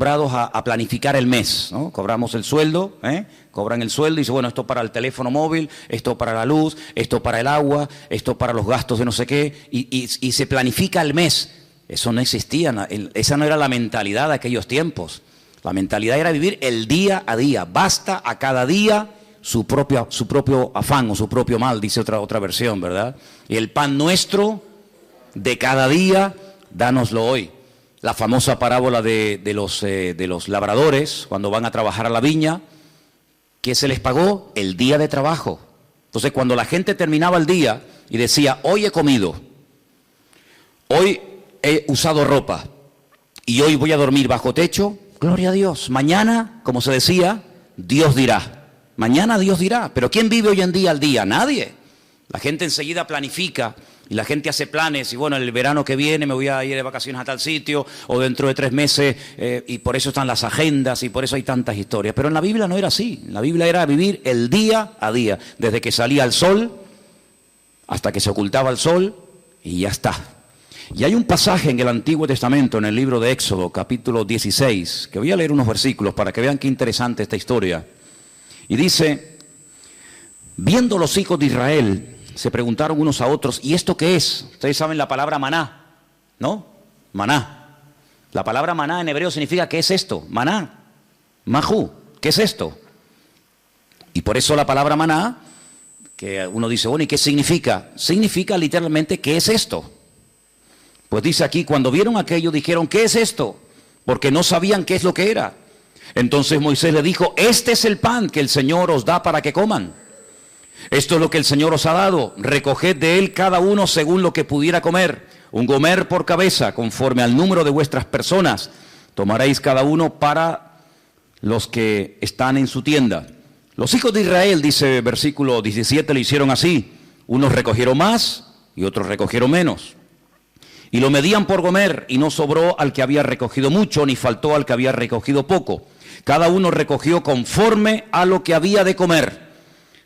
acostumbrados a planificar el mes, ¿no? Cobramos el sueldo, cobran el sueldo y dicen, bueno, esto para el teléfono móvil, esto para la luz, esto para el agua, esto para los gastos de no sé qué, y se planifica el mes. Eso no existía, esa no era la mentalidad de aquellos tiempos. La mentalidad era vivir el día a día, basta a cada día su propio afán o su propio mal, dice otra versión, ¿verdad? Y el pan nuestro de cada día, dánoslo hoy. La famosa parábola de los labradores, cuando van a trabajar a la viña, ¿qué se les pagó? El día de trabajo. Entonces, cuando la gente terminaba el día y decía, hoy he comido, hoy he usado ropa y hoy voy a dormir bajo techo, gloria a Dios. Mañana, como se decía, Dios dirá. Mañana Dios dirá. Pero ¿quién vive hoy en día al día? Nadie. La gente enseguida planifica y la gente hace planes y bueno, el verano que viene me voy a ir de vacaciones a tal sitio o dentro de 3 meses y por eso están las agendas y por eso hay tantas historias. Pero en la Biblia no era así. En la Biblia era vivir el día a día, desde que salía el sol hasta que se ocultaba el sol y ya está. Y hay un pasaje en el Antiguo Testamento, en el libro de Éxodo, capítulo 16, que voy a leer unos versículos para que vean qué interesante esta historia. Y dice, viendo los hijos de Israel, se preguntaron unos a otros, ¿y esto qué es? Ustedes saben la palabra maná, ¿no? Maná. La palabra maná en hebreo significa, ¿qué es esto? Maná, majú, ¿qué es esto? Y por eso la palabra maná, que uno dice, bueno, ¿y qué significa? Significa literalmente, ¿qué es esto? Pues dice aquí, cuando vieron aquello, dijeron, ¿qué es esto? Porque no sabían qué es lo que era. Entonces Moisés le dijo, este es el pan que el Señor os da para que coman. Esto es lo que el Señor os ha dado, recoged de él cada uno según lo que pudiera comer, un gomer por cabeza, conforme al número de vuestras personas, tomaréis cada uno para los que están en su tienda. Los hijos de Israel, dice versículo 17, lo hicieron así, unos recogieron más y otros recogieron menos. Y lo medían por gomer, y no sobró al que había recogido mucho, ni faltó al que había recogido poco. Cada uno recogió conforme a lo que había de comer.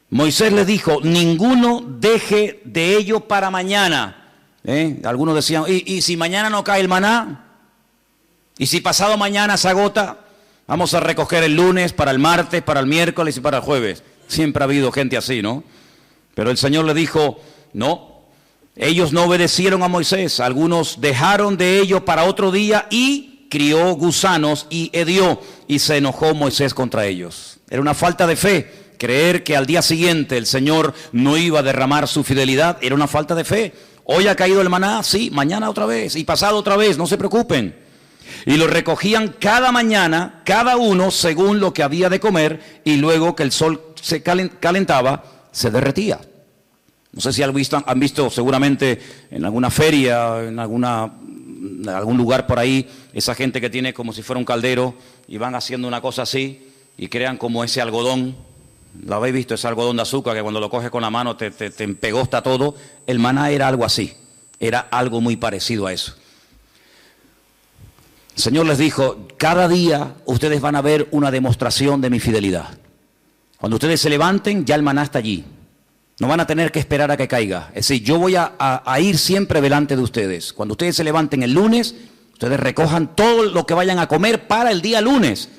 Moisés les dijo, ninguno deje de ello para mañana. Algunos decían, ¿y si mañana no cae el maná? ¿Y si pasado mañana se agota? Vamos a recoger el lunes, para el martes, para el miércoles y para el jueves. Siempre ha habido gente así, ¿no? Pero el Señor le dijo, no. Ellos no obedecieron a Moisés, algunos dejaron de ello para otro día y crió gusanos y hedió, y se enojó Moisés contra ellos. Era una falta de fe, creer que al día siguiente el Señor no iba a derramar su fidelidad, era una falta de fe. Hoy ha caído el maná, sí, mañana otra vez, y pasado otra vez, no se preocupen. Y lo recogían cada mañana, cada uno según lo que había de comer, y luego que el sol se calentaba, se derretía. No sé si han visto seguramente en alguna feria, en algún lugar por ahí, esa gente que tiene como si fuera un caldero y van haciendo una cosa así y crean como ese algodón. ¿Lo habéis visto? Ese algodón de azúcar que cuando lo coges con la mano te empegosta todo. El maná era algo así, era algo muy parecido a eso. El Señor les dijo, cada día ustedes van a ver una demostración de mi fidelidad. Cuando ustedes se levanten, ya el maná está allí. No van a tener que esperar a que caiga. Es decir, yo voy a ir siempre delante de ustedes. Cuando ustedes se levanten el lunes, ustedes recojan todo lo que vayan a comer para el día lunes.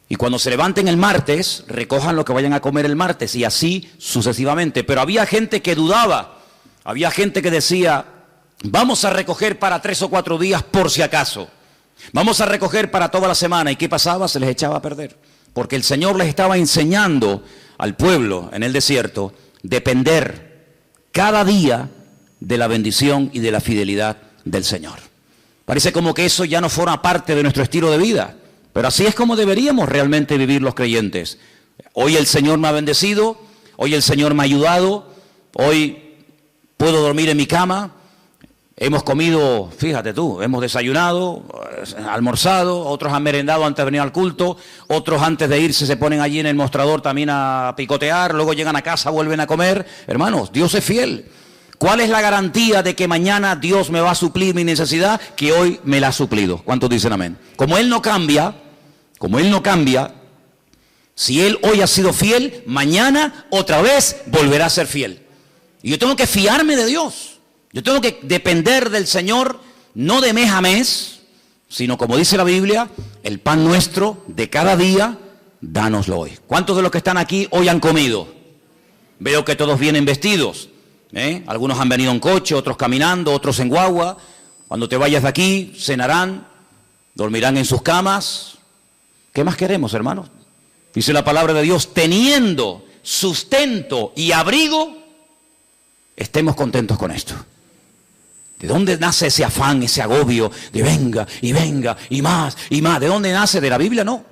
Y cuando se levanten el martes, recojan lo que vayan a comer el martes y así sucesivamente. Pero había gente que dudaba. Había gente que decía, vamos a recoger para 3 o 4 días por si acaso. Vamos a recoger para toda la semana. ¿Y qué pasaba? Se les echaba a perder. Porque el Señor les estaba enseñando al pueblo en el desierto depender cada día de la bendición y de la fidelidad del Señor. Parece como que eso ya no forma parte de nuestro estilo de vida, pero así es como deberíamos realmente vivir los creyentes. Hoy el Señor me ha bendecido, hoy el Señor me ha ayudado, hoy puedo dormir en mi cama. Hemos comido, fíjate tú, hemos desayunado, almorzado, otros han merendado antes de venir al culto, otros antes de irse se ponen allí en el mostrador también a picotear, luego llegan a casa, vuelven a comer. Hermanos, Dios es fiel. ¿Cuál es la garantía de que mañana Dios me va a suplir mi necesidad que hoy me la ha suplido? ¿Cuántos dicen amén? Como Él no cambia, si Él hoy ha sido fiel, mañana otra vez volverá a ser fiel. Y yo tengo que fiarme de Dios. Yo tengo que depender del Señor, no de mes a mes, sino como dice la Biblia, el pan nuestro de cada día, dánoslo hoy. ¿Cuántos de los que están aquí hoy han comido? Veo que todos vienen vestidos, algunos han venido en coche, otros caminando, otros en guagua. Cuando te vayas de aquí, cenarán, dormirán en sus camas. ¿Qué más queremos, hermanos? Dice la palabra de Dios, teniendo sustento y abrigo, estemos contentos con esto. ¿De dónde nace ese afán, ese agobio de venga y más y más? ¿De dónde nace? ¿De la Biblia? No.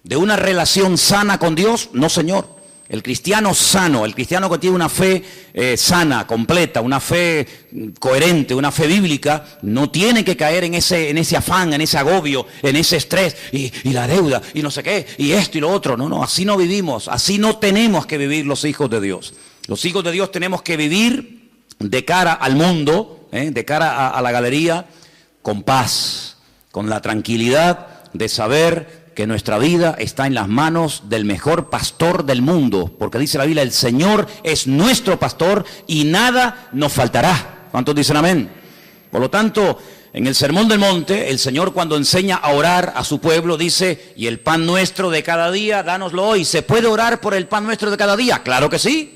¿De una relación sana con Dios? No, Señor. El cristiano sano, el cristiano que tiene una fe sana, completa, una fe coherente, una fe bíblica, no tiene que caer en ese afán, en ese agobio, en ese estrés y la deuda y no sé qué, y esto y lo otro. No, así no vivimos, así no tenemos que vivir los hijos de Dios. Los hijos de Dios tenemos que vivir de cara al mundo, de cara a la galería, con paz, con la tranquilidad de saber que nuestra vida está en las manos del mejor pastor del mundo, porque dice la Biblia, el Señor es nuestro pastor y nada nos faltará. ¿Cuántos dicen amén? Por lo tanto, en el Sermón del Monte, el Señor cuando enseña a orar a su pueblo dice, y el pan nuestro de cada día, dánoslo hoy. ¿Se puede orar por el pan nuestro de cada día? Claro que sí.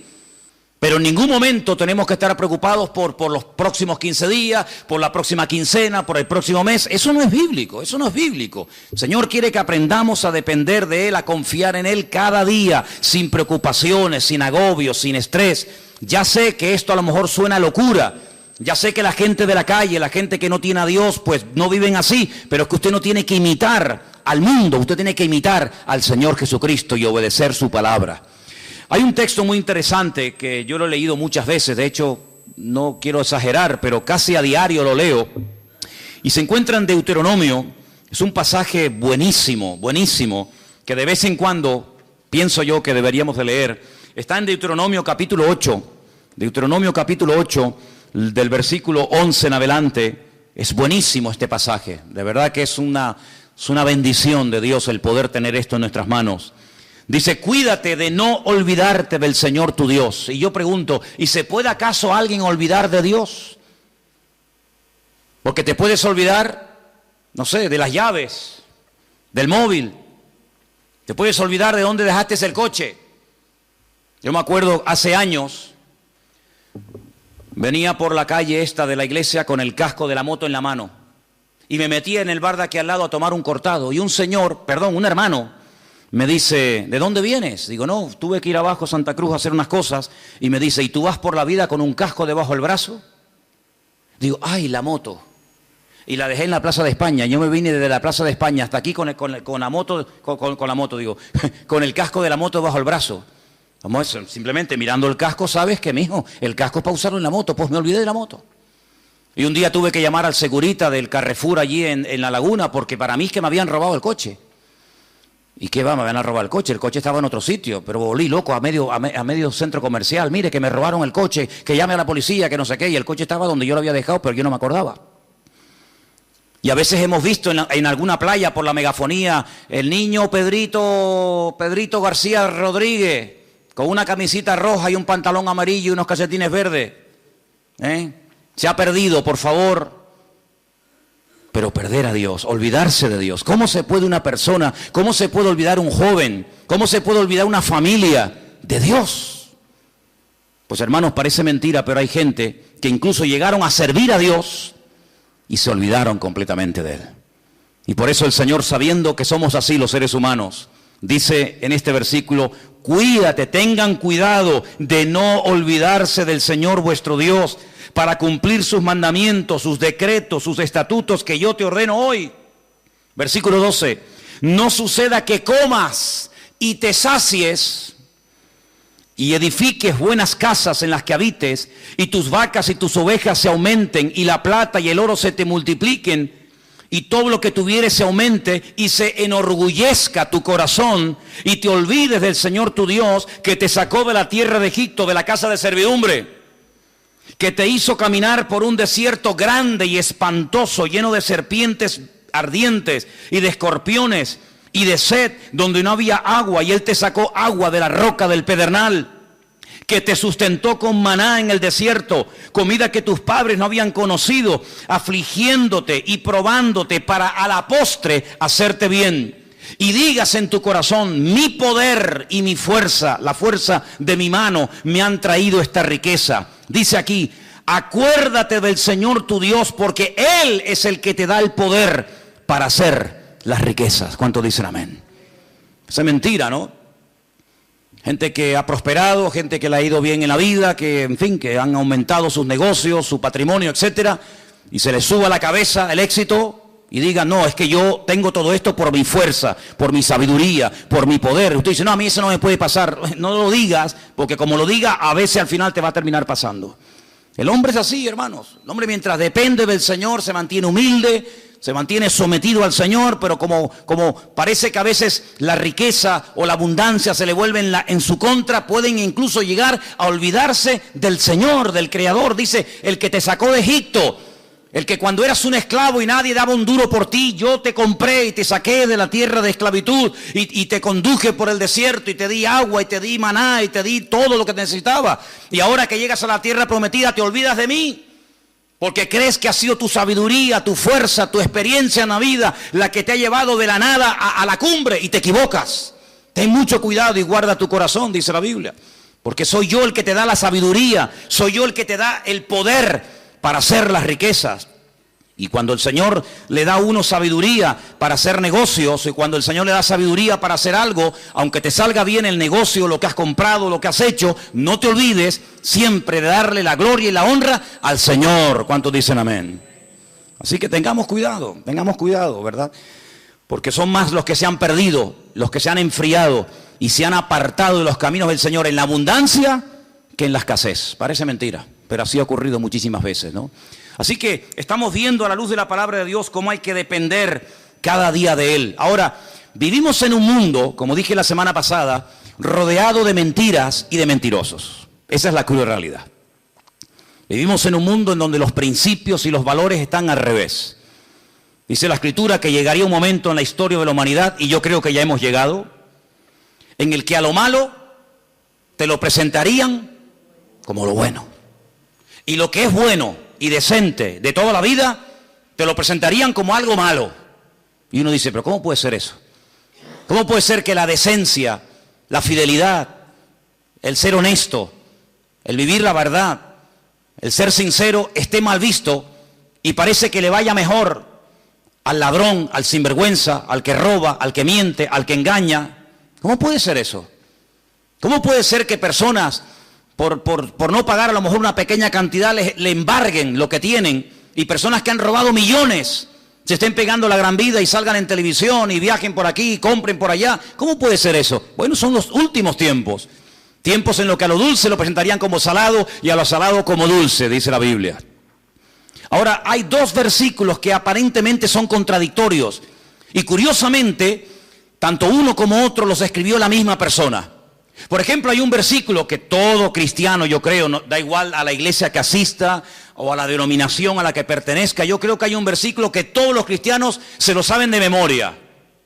Pero en ningún momento tenemos que estar preocupados por los próximos 15 días, por la próxima quincena, por el próximo mes. Eso no es bíblico, eso no es bíblico. El Señor quiere que aprendamos a depender de Él, a confiar en Él cada día, sin preocupaciones, sin agobios, sin estrés. Ya sé que esto a lo mejor suena a locura. Ya sé que la gente de la calle, la gente que no tiene a Dios, pues no viven así. Pero es que usted no tiene que imitar al mundo, usted tiene que imitar al Señor Jesucristo y obedecer su palabra. Hay un texto muy interesante que yo lo he leído muchas veces, de hecho no quiero exagerar, pero casi a diario lo leo, y se encuentra en Deuteronomio. Es un pasaje buenísimo, buenísimo, que de vez en cuando pienso yo que deberíamos de leer. Está en Deuteronomio capítulo 8, del versículo 11 en adelante. Es buenísimo este pasaje, de verdad que es una bendición de Dios el poder tener esto en nuestras manos. Dice, cuídate de no olvidarte del Señor tu Dios. Y yo pregunto, ¿y se puede acaso alguien olvidar de Dios? Porque te puedes olvidar, no sé, de las llaves, del móvil. Te puedes olvidar de dónde dejaste el coche. Yo me acuerdo hace años, venía por la calle esta de la iglesia con el casco de la moto en la mano. Y me metía en el bar de aquí al lado a tomar un cortado. Y un hermano, me dice, ¿de dónde vienes? Digo, no, tuve que ir abajo a Santa Cruz a hacer unas cosas. Y me dice, ¿y tú vas por la vida con un casco debajo del brazo? Digo, ¡ay, la moto! Y la dejé en la Plaza de España. Yo me vine desde la Plaza de España hasta aquí con la moto, con el casco de la moto bajo el brazo. Como eso, simplemente mirando el casco, sabes que, mijo, el casco es para usarlo en la moto. Pues me olvidé de la moto. Y un día tuve que llamar al segurita del Carrefour allí en La Laguna, porque para mí es que me habían robado el coche. ¿Y qué va? Me van a robar el coche estaba en otro sitio, pero volví loco a medio centro comercial. Mire, que me robaron el coche, que llame a la policía, que no sé qué, y el coche estaba donde yo lo había dejado, pero yo no me acordaba. Y a veces hemos visto en alguna playa por la megafonía, el niño Pedrito García Rodríguez, con una camisita roja y un pantalón amarillo y unos calcetines verdes. Se ha perdido, por favor. Pero perder a Dios, olvidarse de Dios. ¿Cómo se puede una persona, cómo se puede olvidar un joven, cómo se puede olvidar una familia de Dios? Pues hermanos, parece mentira, pero hay gente que incluso llegaron a servir a Dios y se olvidaron completamente de Él. Y por eso el Señor, sabiendo que somos así los seres humanos, dice en este versículo, cuídate, tengan cuidado de no olvidarse del Señor vuestro Dios, para cumplir sus mandamientos, sus decretos, sus estatutos que yo te ordeno hoy. Versículo 12. No suceda que comas y te sacies y edifiques buenas casas en las que habites, y tus vacas y tus ovejas se aumenten, y la plata y el oro se te multipliquen, y todo lo que tuvieres se aumente, y se enorgullezca tu corazón, y te olvides del Señor tu Dios, que te sacó de la tierra de Egipto, de la casa de servidumbre, que te hizo caminar por un desierto grande y espantoso, lleno de serpientes ardientes y de escorpiones y de sed, donde no había agua, y Él te sacó agua de la roca del pedernal, que te sustentó con maná en el desierto, comida que tus padres no habían conocido, afligiéndote y probándote para a la postre hacerte bien. Y digas en tu corazón, mi poder y mi fuerza, la fuerza de mi mano, me han traído esta riqueza. Dice aquí, acuérdate del Señor tu Dios, porque Él es el que te da el poder para hacer las riquezas. ¿Cuántos dicen amén? Esa es mentira, ¿no? Gente que ha prosperado, gente que le ha ido bien en la vida, que en fin, que han aumentado sus negocios, su patrimonio, etcétera, y se les suba a la cabeza el éxito y diga, no, es que yo tengo todo esto por mi fuerza, por mi sabiduría, por mi poder. Usted dice, no, a mí eso no me puede pasar. No lo digas, porque como lo diga, a veces al final te va a terminar pasando. El hombre es así, hermanos. El hombre, mientras depende del Señor, se mantiene humilde, se mantiene sometido al Señor, pero como parece que a veces la riqueza o la abundancia se le vuelve en su contra, pueden incluso llegar a olvidarse del Señor, del Creador. Dice, el que te sacó de Egipto, el que cuando eras un esclavo y nadie daba un duro por ti, yo te compré y te saqué de la tierra de esclavitud y te conduje por el desierto y te di agua y te di maná y te di todo lo que necesitaba. Y ahora que llegas a la tierra prometida te olvidas de mí, porque crees que ha sido tu sabiduría, tu fuerza, tu experiencia en la vida la que te ha llevado de la nada a la cumbre, y te equivocas. Ten mucho cuidado y guarda tu corazón, dice la Biblia, porque soy yo el que te da la sabiduría, soy yo el que te da el poder para hacer las riquezas. Y cuando el Señor le da a uno sabiduría para hacer negocios, y cuando el Señor le da sabiduría para hacer algo, aunque te salga bien el negocio, lo que has comprado, lo que has hecho, no te olvides siempre de darle la gloria y la honra al Señor. ¿Cuántos dicen amén? Así que tengamos cuidado, ¿verdad? Porque son más los que se han perdido, los que se han enfriado y se han apartado de los caminos del Señor en la abundancia que en la escasez. Parece mentira, pero así ha ocurrido muchísimas veces, ¿no? Así que estamos viendo a la luz de la palabra de Dios cómo hay que depender cada día de Él. Ahora, vivimos en un mundo, como dije la semana pasada, rodeado de mentiras y de mentirosos. Esa es la cruel realidad. Vivimos en un mundo en donde los principios y los valores están al revés. Dice la Escritura que llegaría un momento en la historia de la humanidad, y yo creo que ya hemos llegado, en el que a lo malo te lo presentarían como lo bueno. Y lo que es bueno y decente de toda la vida, te lo presentarían como algo malo. Y uno dice, pero ¿cómo puede ser eso? ¿Cómo puede ser que la decencia, la fidelidad, el ser honesto, el vivir la verdad, el ser sincero esté mal visto y parece que le vaya mejor al ladrón, al sinvergüenza, al que roba, al que miente, al que engaña? ¿Cómo puede ser eso? ¿Cómo puede ser que personas por no pagar a lo mejor una pequeña cantidad le embarguen lo que tienen, y personas que han robado millones se estén pegando la gran vida y salgan en televisión y viajen por aquí y compren por allá? ¿Cómo puede ser eso? Bueno, son los últimos tiempos. Tiempos en los que a lo dulce lo presentarían como salado y a lo salado como dulce, dice la Biblia. Ahora, hay dos versículos que aparentemente son contradictorios, y curiosamente, tanto uno como otro los escribió la misma persona. Por ejemplo, hay un versículo que todo cristiano, yo creo, no, da igual a la iglesia que asista o a la denominación a la que pertenezca, yo creo que hay un versículo que todos los cristianos se lo saben de memoria.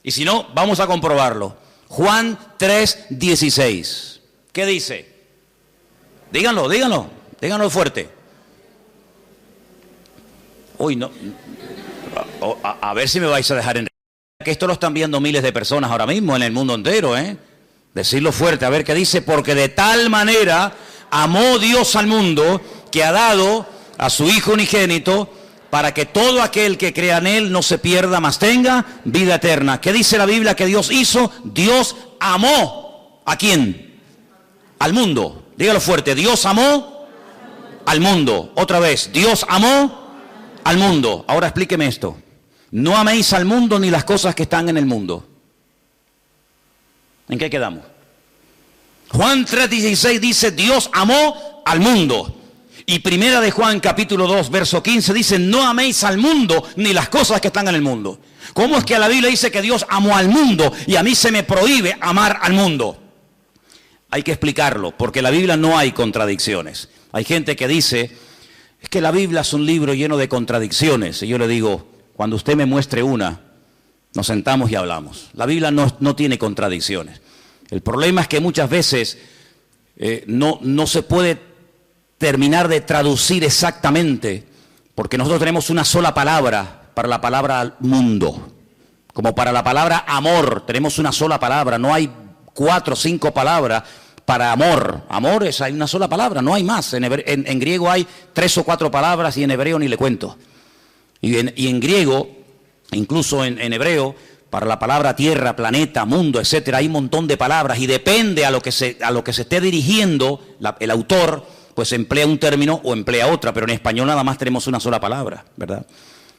Y si no, vamos a comprobarlo. Juan 3:16. ¿Qué dice? Díganlo fuerte. Uy, no. A ver si me vais a dejar en... Que esto lo están viendo miles de personas ahora mismo en el mundo entero, ¿eh? Decirlo fuerte, a ver qué dice. Porque de tal manera amó Dios al mundo, que ha dado a su Hijo unigénito, para que todo aquel que crea en Él no se pierda, mas tenga vida eterna. ¿Qué dice la Biblia que Dios hizo? Dios amó. ¿A quién? Al mundo. Dígalo fuerte. Dios amó al mundo. Otra vez. Dios amó al mundo. Ahora explíqueme esto. No améis al mundo ni las cosas que están en el mundo. ¿En qué quedamos? Juan 3:16 dice, Dios amó al mundo. Y primera de Juan capítulo 2 verso 15 dice, no améis al mundo ni las cosas que están en el mundo. ¿Cómo es que la Biblia dice que Dios amó al mundo y a mí se me prohíbe amar al mundo? Hay que explicarlo, porque en la Biblia no hay contradicciones. Hay gente que dice, es que la Biblia es un libro lleno de contradicciones. Y yo le digo, cuando usted me muestre una, nos sentamos y hablamos. La Biblia no tiene contradicciones. El problema es que muchas veces no se puede terminar de traducir exactamente, porque nosotros tenemos una sola palabra para la palabra mundo. Como para la palabra amor, tenemos una sola palabra, no hay 4 o 5 palabras para amor. Amor hay una sola palabra, no hay más. En griego hay 3 o 4 palabras y en hebreo ni le cuento. Y en griego, incluso en hebreo, para la palabra tierra, planeta, mundo, etcétera, hay un montón de palabras y depende a lo que se esté dirigiendo el autor, pues emplea un término o emplea otra, pero en español nada más tenemos una sola palabra, ¿verdad?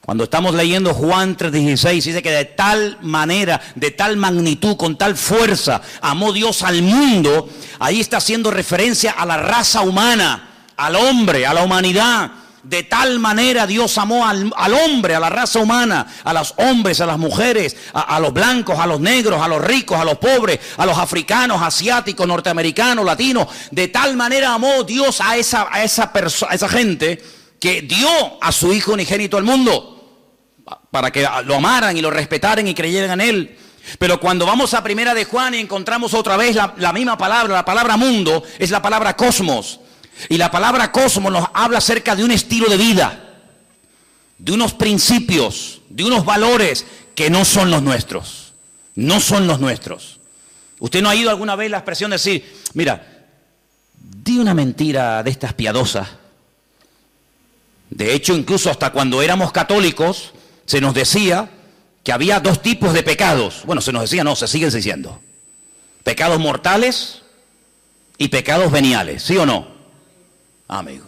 Cuando estamos leyendo Juan 3:16, dice que de tal manera, de tal magnitud, con tal fuerza, amó Dios al mundo. Ahí está haciendo referencia a la raza humana, al hombre, a la humanidad. De tal manera Dios amó al hombre, a la raza humana, a los hombres, a las mujeres, a los blancos, a los negros, a los ricos, a los pobres, a los africanos, asiáticos, norteamericanos, latinos. De tal manera amó Dios a esa gente que dio a su Hijo unigénito al mundo, para que lo amaran y lo respetaran y creyeran en Él. Pero cuando vamos a Primera de Juan y encontramos otra vez la misma palabra, la palabra mundo, es la palabra cosmos. Y la palabra cosmos nos habla acerca de un estilo de vida, de unos principios, de unos valores que no son los nuestros. No son los nuestros. ¿Usted no ha oído alguna vez la expresión de decir, mira, di una mentira de estas piadosas? De hecho, incluso hasta cuando éramos católicos, se nos decía que había 2 tipos de pecados. Bueno, se nos decía, no, se siguen diciendo. Pecados mortales y pecados veniales, ¿sí o no? Amigo.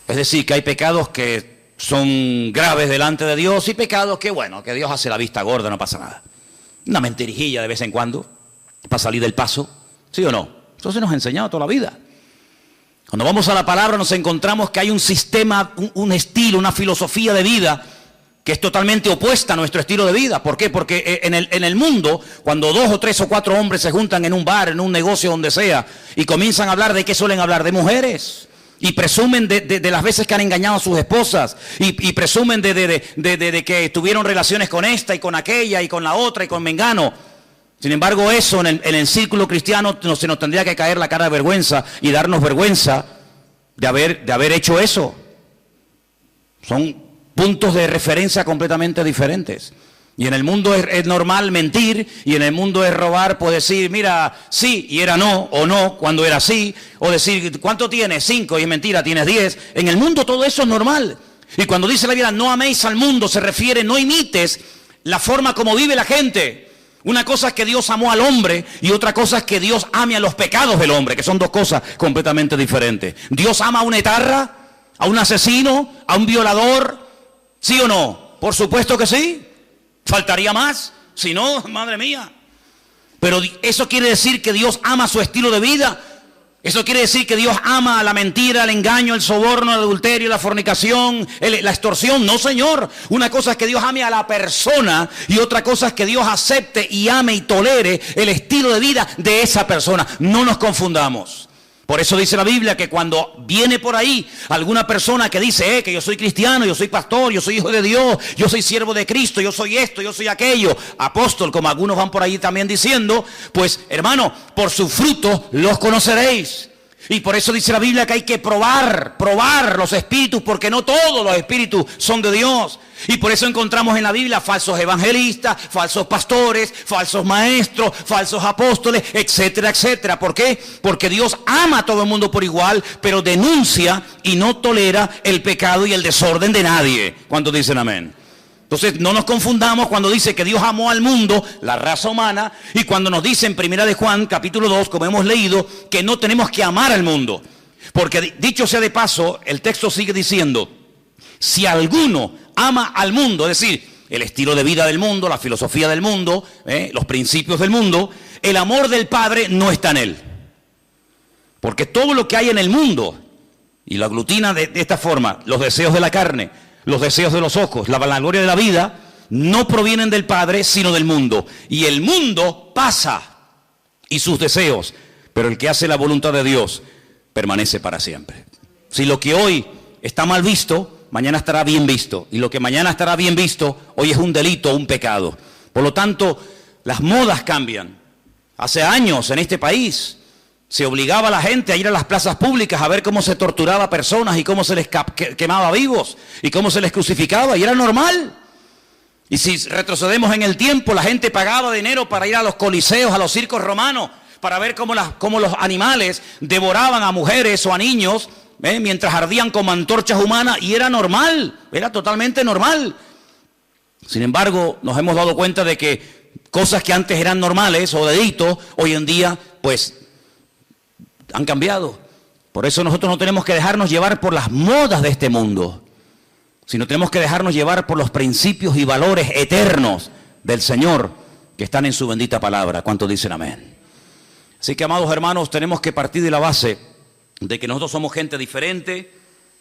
Es decir, que hay pecados que son graves delante de Dios y pecados que, bueno, que Dios hace la vista gorda, no pasa nada. Una mentirijilla de vez en cuando para salir del paso, ¿sí o no? Eso se nos ha enseñado toda la vida. Cuando vamos a la palabra nos encontramos que hay un sistema, un estilo, una filosofía de vida que es totalmente opuesta a nuestro estilo de vida. ¿Por qué? Porque en el mundo, cuando 2 o 3 o 4 hombres se juntan en un bar, en un negocio, donde sea, y comienzan a hablar, ¿de qué suelen hablar? De mujeres. Y presumen de las veces que han engañado a sus esposas. Y presumen de que tuvieron relaciones con esta y con aquella y con la otra y con mengano. Sin embargo, eso en el círculo cristiano se nos tendría que caer la cara de vergüenza y darnos vergüenza de haber hecho eso. Son puntos de referencia completamente diferentes. Y en el mundo es normal mentir, y en el mundo es robar, pues decir, mira, sí, y era no, o no, cuando era sí, o decir, ¿cuánto tienes? 5, y es mentira, tienes 10. En el mundo todo eso es normal. Y cuando dice la Biblia, no améis al mundo, se refiere, no imites la forma como vive la gente. Una cosa es que Dios amó al hombre, y otra cosa es que Dios ame a los pecados del hombre, que son 2 cosas completamente diferentes. Dios ama a un etarra, a un asesino, a un violador, ¿sí o no? Por supuesto que sí. ¿Faltaría más? Si no, madre mía. Pero eso quiere decir que Dios ama su estilo de vida. Eso quiere decir que Dios ama la mentira, el engaño, el soborno, el adulterio, la fornicación, la extorsión. No, señor. Una cosa es que Dios ame a la persona y otra cosa es que Dios acepte y ame y tolere el estilo de vida de esa persona. No nos confundamos. Por eso dice la Biblia que cuando viene por ahí alguna persona que dice que yo soy cristiano, yo soy pastor, yo soy hijo de Dios, yo soy siervo de Cristo, yo soy esto, yo soy aquello, apóstol, como algunos van por ahí también diciendo, pues hermano, por sus frutos los conoceréis. Y por eso dice la Biblia que hay que probar los espíritus, porque no todos los espíritus son de Dios. Y por eso encontramos en la Biblia falsos evangelistas, falsos pastores, falsos maestros, falsos apóstoles, etcétera, etcétera. ¿Por qué? Porque Dios ama a todo el mundo por igual, pero denuncia y no tolera el pecado y el desorden de nadie. ¿Cuántos dicen amén? Entonces no nos confundamos cuando dice que Dios amó al mundo, la raza humana, y cuando nos dice en Primera de Juan, capítulo 2, como hemos leído, que no tenemos que amar al mundo. Porque dicho sea de paso, el texto sigue diciendo, si alguno ama al mundo, es decir, el estilo de vida del mundo, la filosofía del mundo, los principios del mundo, el amor del Padre no está en él. Porque todo lo que hay en el mundo, y lo aglutina de esta forma, los deseos de la carne, los deseos de los ojos, la vanagloria de la vida, no provienen del Padre, sino del mundo. Y el mundo pasa, y sus deseos, pero el que hace la voluntad de Dios permanece para siempre. Si lo que hoy está mal visto, mañana estará bien visto. Y lo que mañana estará bien visto, hoy es un delito, un pecado. Por lo tanto, las modas cambian. Hace años en este país Se obligaba a la gente a ir a las plazas públicas a ver cómo se torturaba a personas y cómo se les quemaba vivos y cómo se les crucificaba, y era normal. Y si retrocedemos en el tiempo, la gente pagaba dinero para ir a los coliseos, a los circos romanos, para ver cómo los animales devoraban a mujeres o a niños, mientras ardían como antorchas humanas, y era normal, era totalmente normal. Sin embargo, nos hemos dado cuenta de que cosas que antes eran normales o delitos, hoy en día, pues, han cambiado. Por eso nosotros no tenemos que dejarnos llevar por las modas de este mundo, sino tenemos que dejarnos llevar por los principios y valores eternos del Señor que están en su bendita palabra. ¿Cuántos dicen amén? Así que, amados hermanos, tenemos que partir de la base de que nosotros somos gente diferente,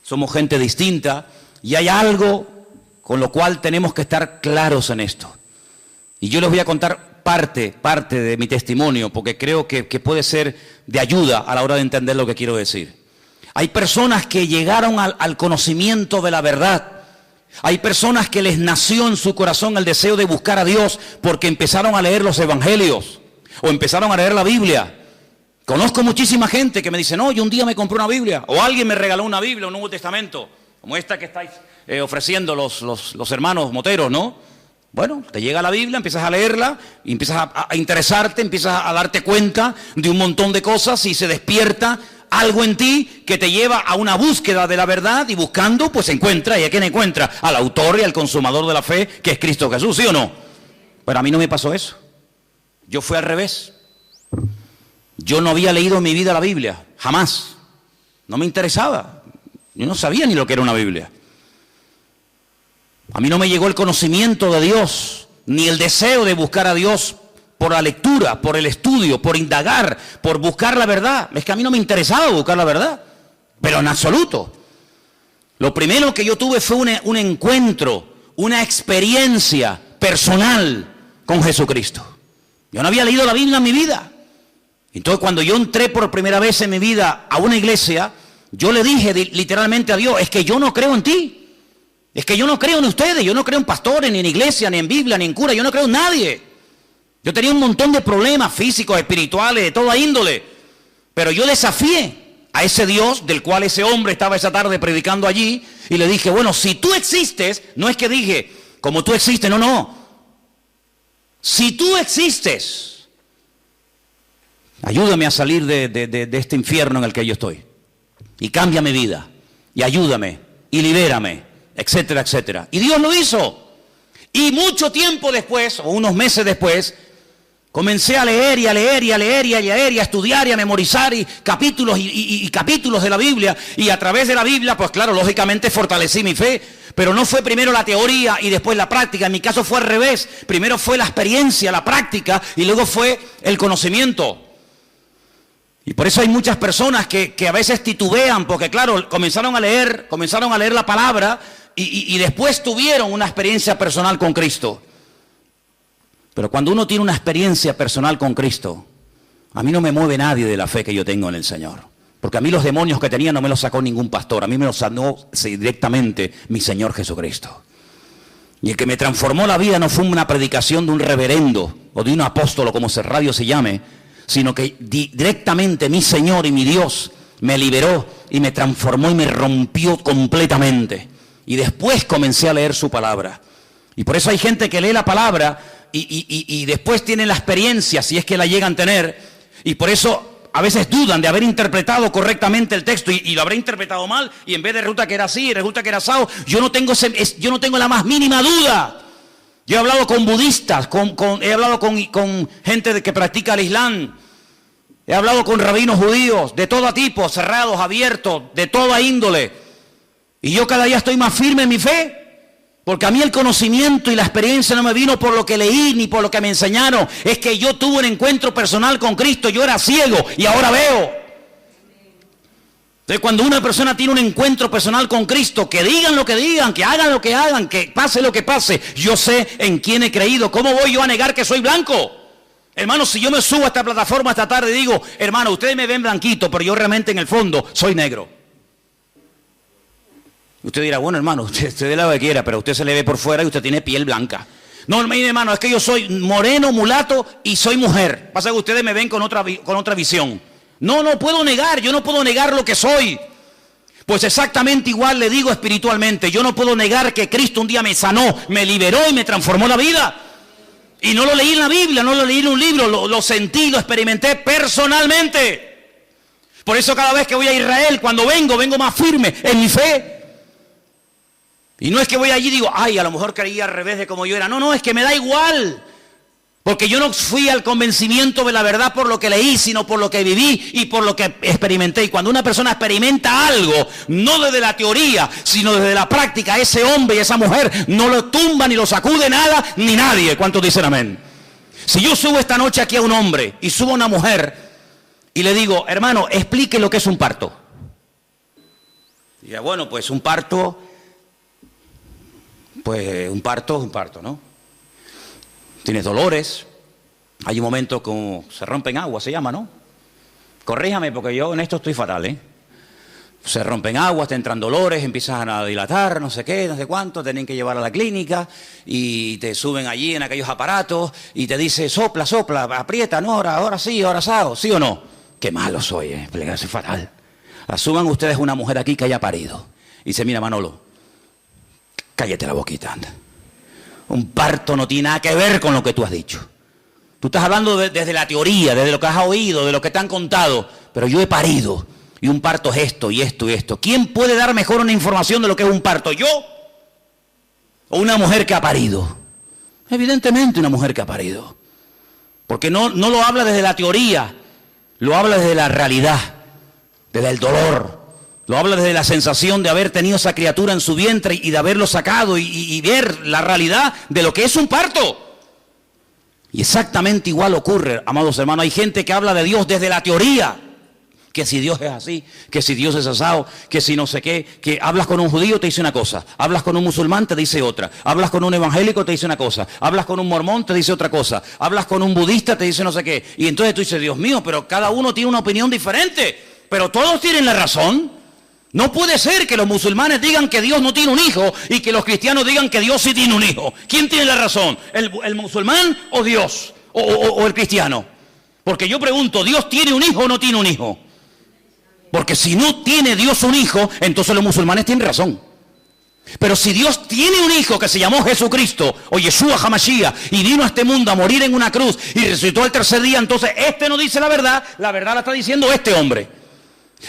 somos gente distinta, y hay algo con lo cual tenemos que estar claros en esto. Y yo les voy a contar parte de mi testimonio, porque creo que puede ser de ayuda a la hora de entender lo que quiero decir. Hay personas que llegaron al conocimiento de la verdad. Hay personas que les nació en su corazón el deseo de buscar a Dios porque empezaron a leer los evangelios o empezaron a leer la Biblia. Conozco muchísima gente que me dice, no, yo un día me compré una Biblia, o alguien me regaló una Biblia, un Nuevo Testamento, como esta que estáis ofreciendo los hermanos moteros, ¿no? Bueno, te llega la Biblia, empiezas a leerla, y empiezas a interesarte, empiezas a darte cuenta de un montón de cosas y se despierta algo en ti que te lleva a una búsqueda de la verdad, y buscando, pues encuentra. ¿Y a quién encuentra? Al autor y al consumador de la fe, que es Cristo Jesús, ¿sí o no? Pero a mí no me pasó eso. Yo fui al revés. Yo no había leído en mi vida la Biblia, jamás. No me interesaba. Yo no sabía ni lo que era una Biblia. A mí no me llegó el conocimiento de Dios, ni el deseo de buscar a Dios por la lectura, por el estudio, por indagar, por buscar la verdad. Es que a mí no me interesaba buscar la verdad, pero en absoluto. Lo primero que yo tuve fue un encuentro, una experiencia personal con Jesucristo. Yo no había leído la Biblia en mi vida. Entonces, cuando yo entré por primera vez en mi vida a una iglesia, yo le dije literalmente a Dios, es que yo no creo en ti. Es que yo no creo en ustedes, yo no creo en pastores, ni en iglesia, ni en Biblia, ni en cura, yo no creo en nadie. Yo tenía un montón de problemas físicos, espirituales, de toda índole. Pero yo desafié a ese Dios del cual ese hombre estaba esa tarde predicando allí, y le dije, bueno, si tú existes, no es que dije, como tú existes, no. Si tú existes, ayúdame a salir de este infierno en el que yo estoy. Y cambia mi vida, y ayúdame, y libérame, etcétera, etcétera. Y Dios lo hizo. Y mucho tiempo después, o unos meses después, comencé a leer y a leer y a leer y a leer y a estudiar y a memorizar capítulos y capítulos de la Biblia. Y a través de la Biblia, pues claro, lógicamente fortalecí mi fe. Pero no fue primero la teoría y después la práctica. En mi caso fue al revés. Primero fue la experiencia, la práctica, y luego fue el conocimiento. Y por eso hay muchas personas que a veces titubean, porque claro, comenzaron a leer la palabra y después tuvieron una experiencia personal con Cristo. Pero cuando uno tiene una experiencia personal con Cristo, a mí no me mueve nadie de la fe que yo tengo en el Señor. Porque a mí los demonios que tenía no me los sacó ningún pastor, a mí me los sanó directamente mi Señor Jesucristo. Y el que me transformó la vida no fue una predicación de un reverendo o de un apóstol, como ese radio se llame, sino que directamente mi Señor y mi Dios me liberó y me transformó y me rompió completamente. Y después comencé a leer su palabra. Y por eso hay gente que lee la palabra y después tienen la experiencia, si es que la llegan a tener, y por eso a veces dudan de haber interpretado correctamente el texto y lo habré interpretado mal, y en vez de resulta que era así, resulta que era asado. Yo no tengo la más mínima duda. Yo he hablado con budistas, he hablado con gente que practica el Islam, he hablado con rabinos judíos de todo tipo, cerrados, abiertos, de toda índole. Y yo cada día estoy más firme en mi fe, porque a mí el conocimiento y la experiencia no me vino por lo que leí ni por lo que me enseñaron. Es que yo tuve un encuentro personal con Cristo. Yo era ciego y ahora veo. Entonces, cuando una persona tiene un encuentro personal con Cristo, que digan lo que digan, que hagan lo que hagan, que pase lo que pase, yo sé en quién he creído. ¿Cómo voy yo a negar que soy blanco? Hermano, si yo me subo a esta plataforma esta tarde y digo, hermano, ustedes me ven blanquito, pero yo realmente en el fondo soy negro. Usted dirá, bueno, hermano, usted dé lo que quiera, pero usted se le ve por fuera y usted tiene piel blanca. No, mire, hermano, es que yo soy moreno, mulato y soy mujer. Pasa que ustedes me ven con otra visión. No puedo negar, yo no puedo negar lo que soy. Pues exactamente igual le digo espiritualmente, yo no puedo negar que Cristo un día me sanó, me liberó y me transformó la vida. Y no lo leí en la Biblia, no lo leí en un libro, lo sentí, lo experimenté personalmente. Por eso cada vez que voy a Israel, cuando vengo más firme en mi fe. Y no es que voy allí y digo, ay, a lo mejor creía al revés de como yo era. No, es que me da igual. Porque yo no fui al convencimiento de la verdad por lo que leí, sino por lo que viví y por lo que experimenté. Y cuando una persona experimenta algo, no desde la teoría, sino desde la práctica, ese hombre y esa mujer no lo tumba, ni lo sacude nada, ni nadie. ¿Cuántos dicen amén? Si yo subo esta noche aquí a un hombre y subo a una mujer y le digo, hermano, explique lo que es un parto. Y ya, bueno, pues un parto, ¿no? Tienes dolores, hay un momento como se rompen agua, se llama, ¿no? Corríjame porque yo en esto estoy fatal, ¿eh? Se rompen aguas, te entran dolores, empiezan a dilatar, no sé qué, no sé cuánto, tienen que llevar a la clínica y te suben allí en aquellos aparatos y te dice sopla, aprieta, no, ahora sí, ahora asado, ¿sí o no? Qué malo soy, soy fatal. Asuman ustedes una mujer aquí que haya parido y dice, mira Manolo, cállate la boquita, anda. Un parto no tiene nada que ver con lo que tú has dicho. Tú estás hablando desde la teoría, desde lo que has oído, de lo que te han contado. Pero yo he parido. Y un parto es esto y esto y esto. ¿Quién puede dar mejor una información de lo que es un parto? ¿Yo? ¿O una mujer que ha parido? Evidentemente una mujer que ha parido. Porque no lo habla desde la teoría. Lo habla desde la realidad. Desde el dolor. Lo habla desde la sensación de haber tenido esa criatura en su vientre y de haberlo sacado y ver la realidad de lo que es un parto. Y exactamente igual ocurre, amados hermanos. Hay gente que habla de Dios desde la teoría. Que si Dios es así, que si Dios es asado, que si no sé qué. Que hablas con un judío, te dice una cosa. Hablas con un musulmán, te dice otra. Hablas con un evangélico, te dice una cosa. Hablas con un mormón, te dice otra cosa. Hablas con un budista, te dice no sé qué. Y entonces tú dices, Dios mío, pero cada uno tiene una opinión diferente. Pero todos tienen la razón. No puede ser que los musulmanes digan que Dios no tiene un hijo y que los cristianos digan que Dios sí tiene un hijo. ¿Quién tiene la razón? ¿El musulmán o Dios? ¿O el cristiano? Porque yo pregunto, ¿Dios tiene un hijo o no tiene un hijo? Porque si no tiene Dios un hijo, entonces los musulmanes tienen razón. Pero si Dios tiene un hijo que se llamó Jesucristo o Yeshua HaMashiach y vino a este mundo a morir en una cruz y resucitó al tercer día, entonces este no dice la verdad la está diciendo este hombre.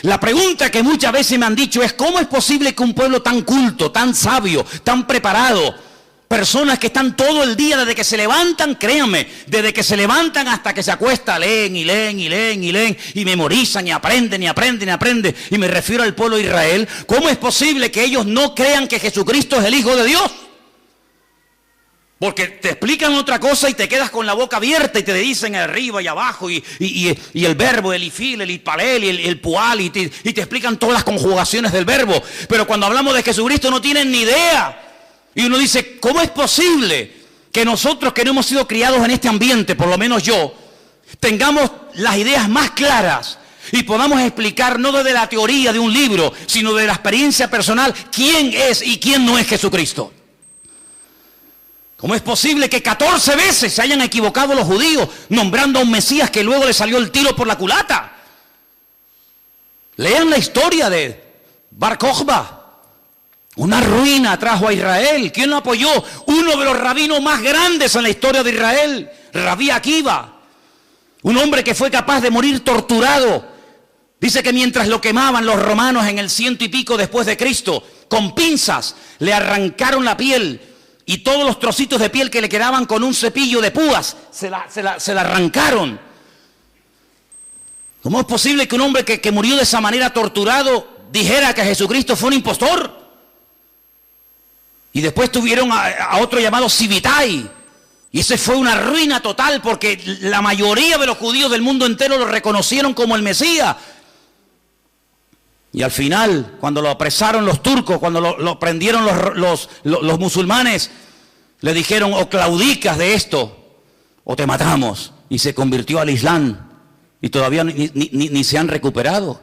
La pregunta que muchas veces me han dicho es ¿cómo es posible que un pueblo tan culto, tan sabio, tan preparado, personas que están todo el día desde que se levantan, créanme, desde que se levantan hasta que se acuestan, leen y memorizan y aprenden, y me refiero al pueblo de Israel, ¿cómo es posible que ellos no crean que Jesucristo es el Hijo de Dios? Porque te explican otra cosa y te quedas con la boca abierta y te dicen arriba y abajo y el verbo, el ifil, el itpalel, el pual y te explican todas las conjugaciones del verbo. Pero cuando hablamos de Jesucristo no tienen ni idea. Y uno dice, ¿cómo es posible que nosotros que no hemos sido criados en este ambiente, por lo menos yo, tengamos las ideas más claras y podamos explicar no desde la teoría de un libro, sino de la experiencia personal, quién es y quién no es Jesucristo? ¿Cómo es posible que 14 veces se hayan equivocado los judíos nombrando a un Mesías que luego le salió el tiro por la culata? Lean la historia de Bar Kokhba. Una ruina trajo a Israel. ¿Quién lo apoyó? Uno de los rabinos más grandes en la historia de Israel, Rabí Akiva. Un hombre que fue capaz de morir torturado. Dice que mientras lo quemaban los romanos en el 100 y pico después de Cristo, con pinzas le arrancaron la piel y todos los trocitos de piel que le quedaban con un cepillo de púas se la arrancaron. ¿Cómo es posible que un hombre que murió de esa manera torturado dijera que Jesucristo fue un impostor? Y después tuvieron a otro llamado Sibitai. Y ese fue una ruina total porque la mayoría de los judíos del mundo entero lo reconocieron como el Mesías. Y al final, cuando lo apresaron los turcos, cuando lo prendieron los musulmanes, le dijeron, o claudicas de esto, o te matamos. Y se convirtió al Islam. Y todavía ni se han recuperado.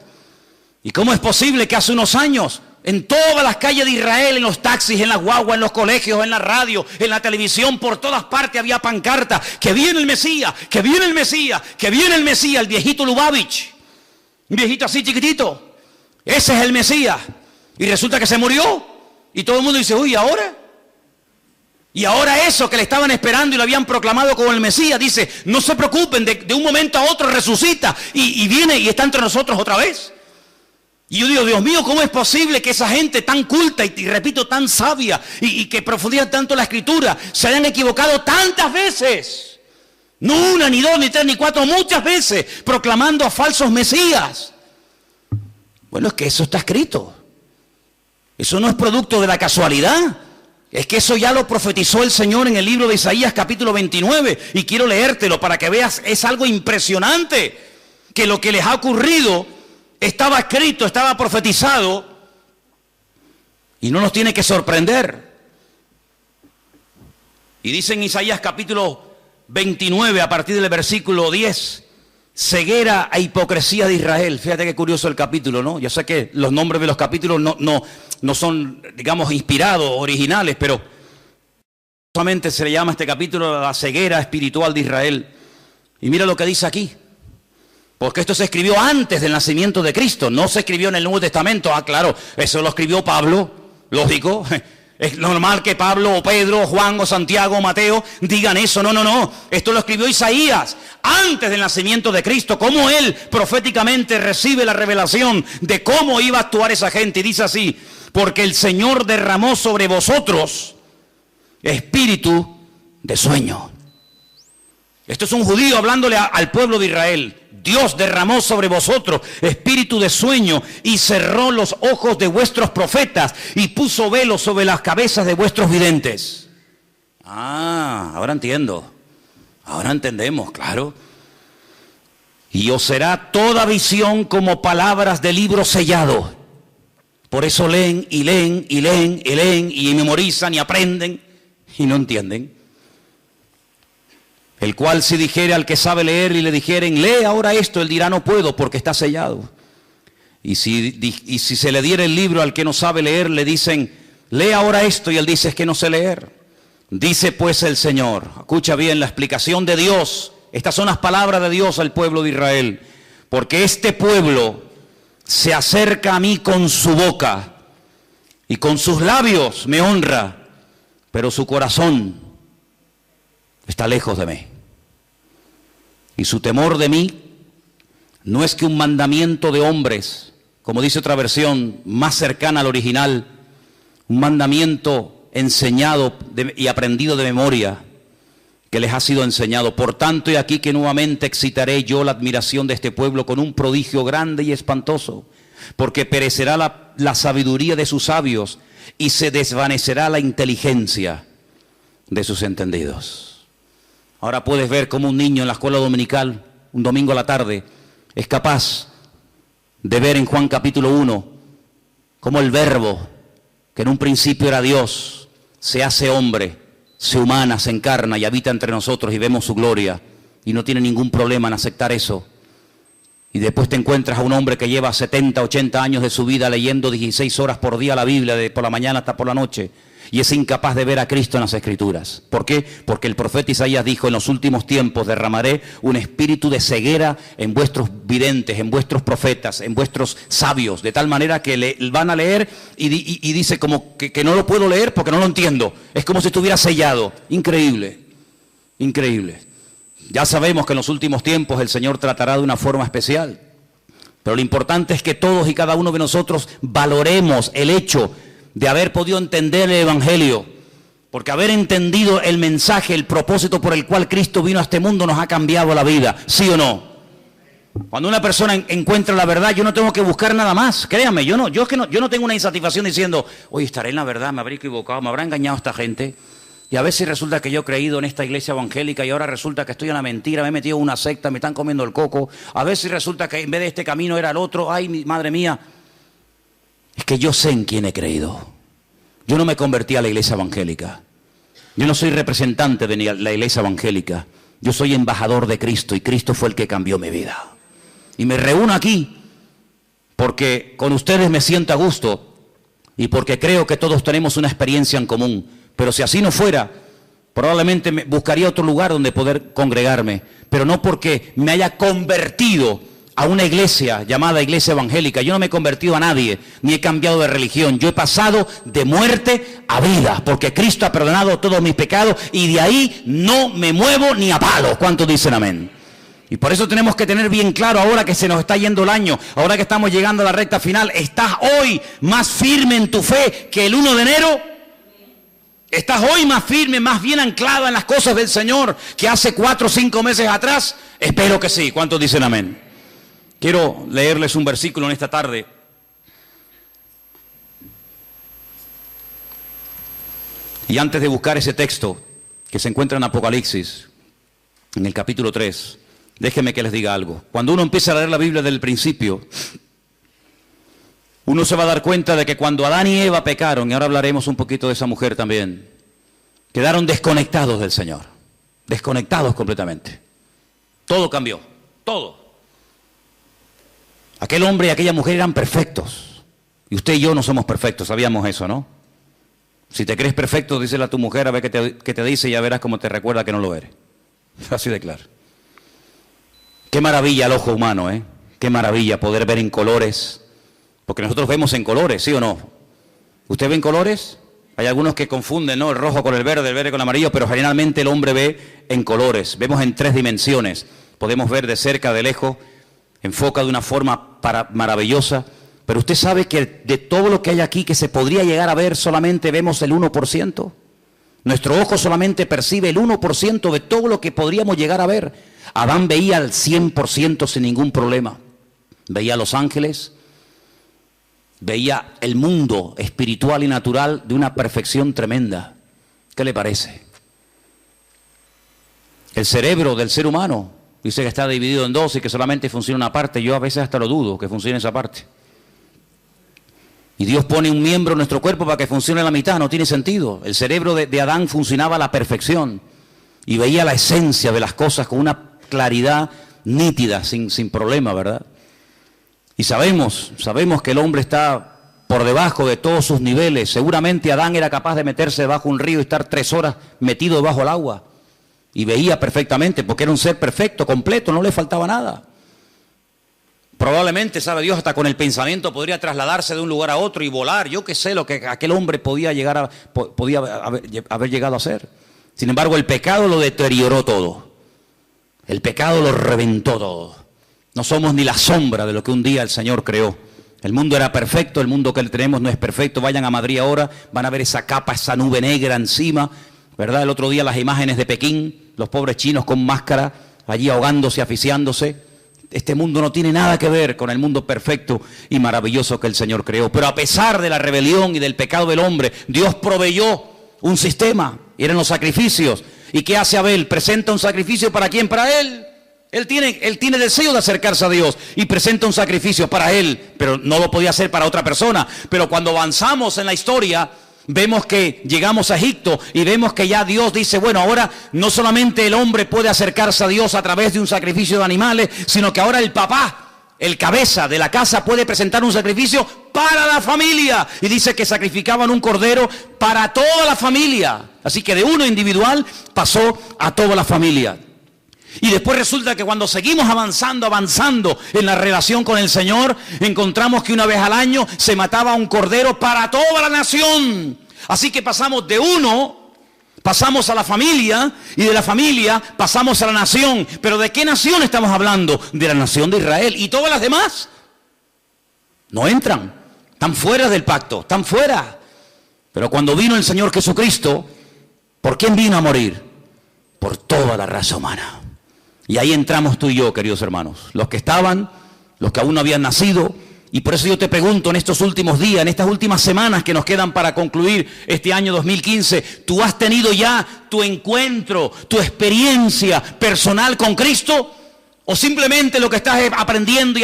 ¿Y cómo es posible que hace unos años, en todas las calles de Israel, en los taxis, en las guaguas, en los colegios, en la radio, en la televisión, por todas partes había pancartas, que viene el Mesías, que viene el Mesías, que viene el Mesías, el viejito Lubavitch? Un viejito así chiquitito. Ese es el Mesías. Y resulta que se murió. Y todo el mundo dice, uy, ¿ahora? Y ahora eso que le estaban esperando y lo habían proclamado como el Mesías, dice, no se preocupen, de un momento a otro resucita y viene y está entre nosotros otra vez. Y yo digo, Dios mío, ¿cómo es posible que esa gente tan culta y repito, tan sabia y que profundiza tanto la Escritura, se hayan equivocado tantas veces? No una, ni dos, ni tres, ni cuatro, muchas veces, proclamando a falsos Mesías. Bueno, es que eso está escrito. Eso no es producto de la casualidad. Es que eso ya lo profetizó el Señor en el libro de Isaías capítulo 29. Y quiero leértelo para que veas, es algo impresionante. Que lo que les ha ocurrido estaba escrito, estaba profetizado. Y no nos tiene que sorprender. Y dice en Isaías capítulo 29, a partir del versículo 10, ceguera e hipocresía de Israel. Fíjate qué curioso el capítulo, ¿no? Yo sé que los nombres de los capítulos no son, digamos, inspirados, originales, pero solamente se le llama a este capítulo la ceguera espiritual de Israel. Y mira lo que dice aquí. Porque esto se escribió antes del nacimiento de Cristo, no se escribió en el Nuevo Testamento. Ah, claro, eso lo escribió Pablo, lógico. Es normal que Pablo o Pedro o Juan o Santiago o Mateo digan eso. No. Esto lo escribió Isaías antes del nacimiento de Cristo. Cómo él proféticamente recibe la revelación de cómo iba a actuar esa gente. Y dice así, porque el Señor derramó sobre vosotros espíritu de sueño. Esto es un judío hablándole al pueblo de Israel. Dios derramó sobre vosotros espíritu de sueño y cerró los ojos de vuestros profetas y puso velo sobre las cabezas de vuestros videntes. Ah, ahora entiendo. Ahora entendemos, claro. Y os será toda visión como palabras de libro sellado. Por eso leen y leen y leen y leen y memorizan y aprenden y no entienden. El cual si dijere al que sabe leer y le dijeren, lee ahora esto, él dirá, no puedo porque está sellado. Y si se le diera el libro al que no sabe leer, le dicen, lee ahora esto, y él dice, es que no sé leer. Dice pues el Señor, escucha bien la explicación de Dios, estas son las palabras de Dios al pueblo de Israel, porque este pueblo se acerca a mí con su boca y con sus labios me honra, pero su corazón está lejos de mí. Y su temor de mí no es que un mandamiento de hombres, como dice otra versión más cercana al original, un mandamiento enseñado y aprendido de memoria, que les ha sido enseñado. Por tanto, he aquí que nuevamente excitaré yo la admiración de este pueblo con un prodigio grande y espantoso, porque perecerá la sabiduría de sus sabios y se desvanecerá la inteligencia de sus entendidos. Ahora puedes ver cómo un niño en la escuela dominical, un domingo a la tarde, es capaz de ver en Juan capítulo 1, cómo el verbo, que en un principio era Dios, se hace hombre, se humana, se encarna y habita entre nosotros y vemos su gloria. Y no tiene ningún problema en aceptar eso. Y después te encuentras a un hombre que lleva 70, 80 años de su vida leyendo 16 horas por día la Biblia, de por la mañana hasta por la noche. Y es incapaz de ver a Cristo en las Escrituras. ¿Por qué? Porque el profeta Isaías dijo, en los últimos tiempos derramaré un espíritu de ceguera en vuestros videntes, en vuestros profetas, en vuestros sabios, de tal manera que van a leer y dice como que no lo puedo leer porque no lo entiendo. Es como si estuviera sellado. Increíble, increíble. Ya sabemos que en los últimos tiempos el Señor tratará de una forma especial. Pero lo importante es que todos y cada uno de nosotros valoremos el hecho de haber podido entender el Evangelio, porque haber entendido el mensaje, el propósito por el cual Cristo vino a este mundo nos ha cambiado la vida, ¿sí o no? Cuando una persona encuentra la verdad, yo no tengo que buscar nada más, créame, yo no tengo una insatisfacción diciendo, oye, estaré en la verdad, me habré equivocado, me habrá engañado esta gente, y a veces resulta que yo he creído en esta iglesia evangélica y ahora resulta que estoy en la mentira, me he metido en una secta, me están comiendo el coco, a veces resulta que en vez de este camino era el otro, ay, madre mía. Es que yo sé en quién he creído. Yo no me convertí a la iglesia evangélica. Yo no soy representante de la iglesia evangélica. Yo soy embajador de Cristo y Cristo fue el que cambió mi vida. Y me reúno aquí porque con ustedes me siento a gusto y porque creo que todos tenemos una experiencia en común. Pero si así no fuera, probablemente buscaría otro lugar donde poder congregarme. Pero no porque me haya convertido a una iglesia llamada iglesia evangélica. Yo no me he convertido a nadie, ni he cambiado de religión. Yo he pasado de muerte a vida, porque Cristo ha perdonado todos mis pecados y de ahí no me muevo ni a palos. ¿Cuántos dicen amén? Y por eso tenemos que tener bien claro, ahora que se nos está yendo el año, ahora que estamos llegando a la recta final, ¿estás hoy más firme en tu fe que el 1 de enero? ¿Estás hoy más firme, más bien anclado en las cosas del Señor que hace 4 o 5 meses atrás? Espero que sí. ¿Cuántos dicen amén? Quiero leerles un versículo en esta tarde. Y antes de buscar ese texto que se encuentra en Apocalipsis, en el capítulo 3, déjenme que les diga algo. Cuando uno empieza a leer la Biblia desde el principio, uno se va a dar cuenta de que cuando Adán y Eva pecaron, y ahora hablaremos un poquito de esa mujer también, quedaron desconectados del Señor, desconectados completamente. Todo cambió, todo. Aquel hombre y aquella mujer eran perfectos, y usted y yo no somos perfectos, sabíamos eso, ¿no? Si te crees perfecto, díselo a tu mujer a ver qué te dice y ya verás cómo te recuerda que no lo eres. Así de claro. Qué maravilla el ojo humano, ¿eh? Qué maravilla poder ver en colores, porque nosotros vemos en colores, ¿sí o no? ¿Usted ve en colores? Hay algunos que confunden, ¿no? El rojo con el verde con el amarillo, pero generalmente el hombre ve en colores, vemos en 3 dimensiones, podemos ver de cerca, de lejos, enfoca de una forma maravillosa, pero usted sabe que de todo lo que hay aquí que se podría llegar a ver solamente vemos el 1%. Nuestro ojo solamente percibe el 1% de todo lo que podríamos llegar a ver. Adán veía al 100% sin ningún problema. Veía a los ángeles, veía el mundo espiritual y natural de una perfección tremenda. ¿Qué le parece? El cerebro del ser humano dice que está dividido en 2 y que solamente funciona una parte. Yo a veces hasta lo dudo que funcione esa parte. Y Dios pone un miembro en nuestro cuerpo para que funcione la mitad, no tiene sentido. El cerebro de Adán funcionaba a la perfección y veía la esencia de las cosas con una claridad nítida, sin problema, ¿verdad? Y sabemos que el hombre está por debajo de todos sus niveles. Seguramente Adán era capaz de meterse debajo de un río y estar 3 horas metido debajo del agua. Y veía perfectamente, porque era un ser perfecto, completo, no le faltaba nada. Probablemente, sabe Dios, hasta con el pensamiento podría trasladarse de un lugar a otro y volar. Yo qué sé lo que aquel hombre podía haber llegado a hacer. Sin embargo, el pecado lo deterioró todo. El pecado lo reventó todo. No somos ni la sombra de lo que un día el Señor creó. El mundo era perfecto, el mundo que tenemos no es perfecto. Vayan a Madrid ahora, van a ver esa capa, esa nube negra encima, ¿verdad? El otro día las imágenes de Pekín, los pobres chinos con máscara, allí ahogándose, asfixiándose. Este mundo no tiene nada que ver con el mundo perfecto y maravilloso que el Señor creó. Pero a pesar de la rebelión y del pecado del hombre, Dios proveyó un sistema, y eran los sacrificios. ¿Y qué hace Abel? Presenta un sacrificio ¿para quién? Para él. Él tiene deseo de acercarse a Dios y presenta un sacrificio para él, pero no lo podía hacer para otra persona. Pero cuando avanzamos en la historia, vemos que llegamos a Egipto y vemos que ya Dios dice, bueno, ahora no solamente el hombre puede acercarse a Dios a través de un sacrificio de animales, sino que ahora el papá, el cabeza de la casa, puede presentar un sacrificio para la familia. Y dice que sacrificaban un cordero para toda la familia. Así que de uno individual pasó a toda la familia. Y después resulta que cuando seguimos avanzando en la relación con el Señor, encontramos que una vez al año se mataba un cordero para toda la nación. Así que pasamos de uno, pasamos a la familia, y de la familia pasamos a la nación. ¿Pero de qué nación estamos hablando? De la nación de Israel. ¿Y todas las demás? No entran, están fuera del pacto, están fuera. Pero cuando vino el Señor Jesucristo, ¿por quién vino a morir? Por toda la raza humana. Y ahí entramos tú y yo, queridos hermanos, los que estaban, los que aún no habían nacido. Y por eso yo te pregunto en estos últimos días, en estas últimas semanas que nos quedan para concluir este año 2015, ¿tú has tenido ya tu encuentro, tu experiencia personal con Cristo? ¿O simplemente lo que estás aprendiendo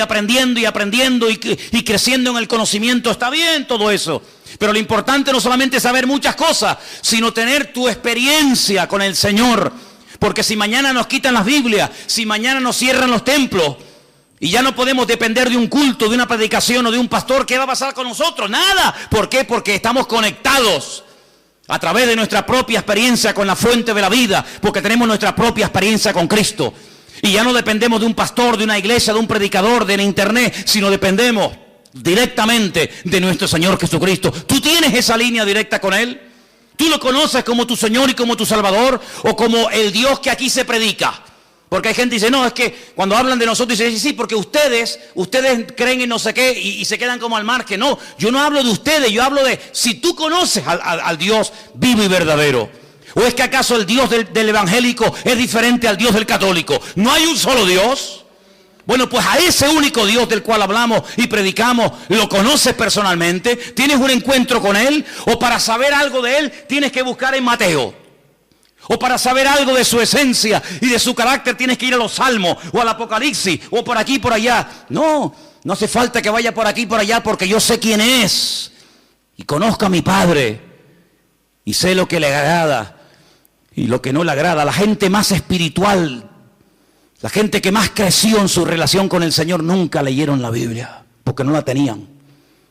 y creciendo en el conocimiento? Está bien todo eso, pero lo importante no solamente es saber muchas cosas, sino tener tu experiencia con el Señor. Porque si mañana nos quitan las Biblias, si mañana nos cierran los templos y ya no podemos depender de un culto, de una predicación o de un pastor, ¿qué va a pasar con nosotros? Nada. ¿Por qué? Porque estamos conectados a través de nuestra propia experiencia con la fuente de la vida, porque tenemos nuestra propia experiencia con Cristo. Y ya no dependemos de un pastor, de una iglesia, de un predicador, de la internet, sino dependemos directamente de nuestro Señor Jesucristo. ¿Tú tienes esa línea directa con Él? ¿Tú lo conoces como tu Señor y como tu Salvador? ¿O como el Dios que aquí se predica? Porque hay gente que dice, no, es que cuando hablan de nosotros, dicen, sí, porque ustedes creen en no sé qué y se quedan como al margen. No, yo no hablo de ustedes, yo hablo de si tú conoces al Dios vivo y verdadero. ¿O es que acaso el Dios del evangélico es diferente al Dios del católico? ¿No hay un solo Dios? Bueno, pues a ese único Dios del cual hablamos y predicamos, ¿lo conoces personalmente? ¿Tienes un encuentro con Él? ¿O para saber algo de Él tienes que buscar en Mateo? ¿O para saber algo de su esencia y de su carácter tienes que ir a los Salmos o al Apocalipsis o por aquí y por allá? No, no hace falta que vaya por aquí y por allá porque yo sé quién es y conozco a mi Padre y sé lo que le agrada y lo que no le agrada. La gente más espiritual, la gente que más creció en su relación con el Señor, nunca leyeron la Biblia, porque no la tenían.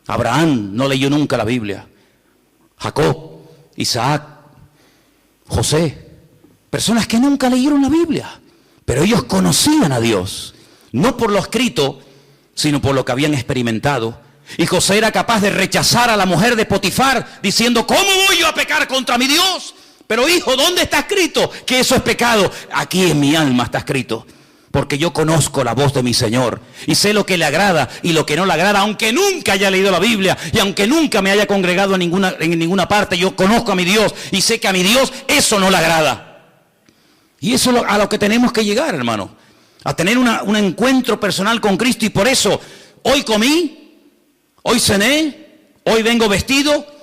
Abraham no leyó nunca la Biblia. Jacob, Isaac, José, personas que nunca leyeron la Biblia, pero ellos conocían a Dios, no por lo escrito, sino por lo que habían experimentado. Y José era capaz de rechazar a la mujer de Potifar, diciendo, ¿cómo voy yo a pecar contra mi Dios? Pero hijo, ¿dónde está escrito que eso es pecado? Aquí en mi alma está escrito, porque yo conozco la voz de mi Señor y sé lo que le agrada y lo que no le agrada, aunque nunca haya leído la Biblia y aunque nunca me haya congregado en ninguna parte. Yo conozco a mi Dios y sé que a mi Dios eso no le agrada. Y eso es a lo que tenemos que llegar, hermano, a tener un encuentro personal con Cristo. Y por eso, hoy comí, hoy cené, hoy vengo vestido,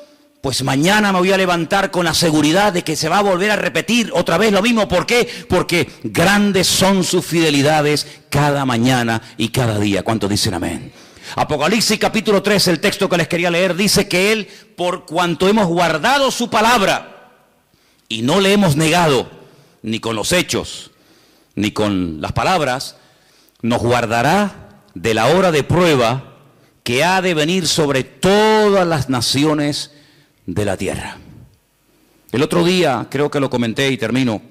pues mañana me voy a levantar con la seguridad de que se va a volver a repetir otra vez lo mismo. ¿Por qué? Porque grandes son sus fidelidades cada mañana y cada día. ¿Cuántos dicen amén? Apocalipsis capítulo 3, el texto que les quería leer, dice que Él, por cuanto hemos guardado su palabra y no le hemos negado, ni con los hechos, ni con las palabras, nos guardará de la hora de prueba que ha de venir sobre todas las naciones de la tierra. El otro día, creo que lo comenté y termino,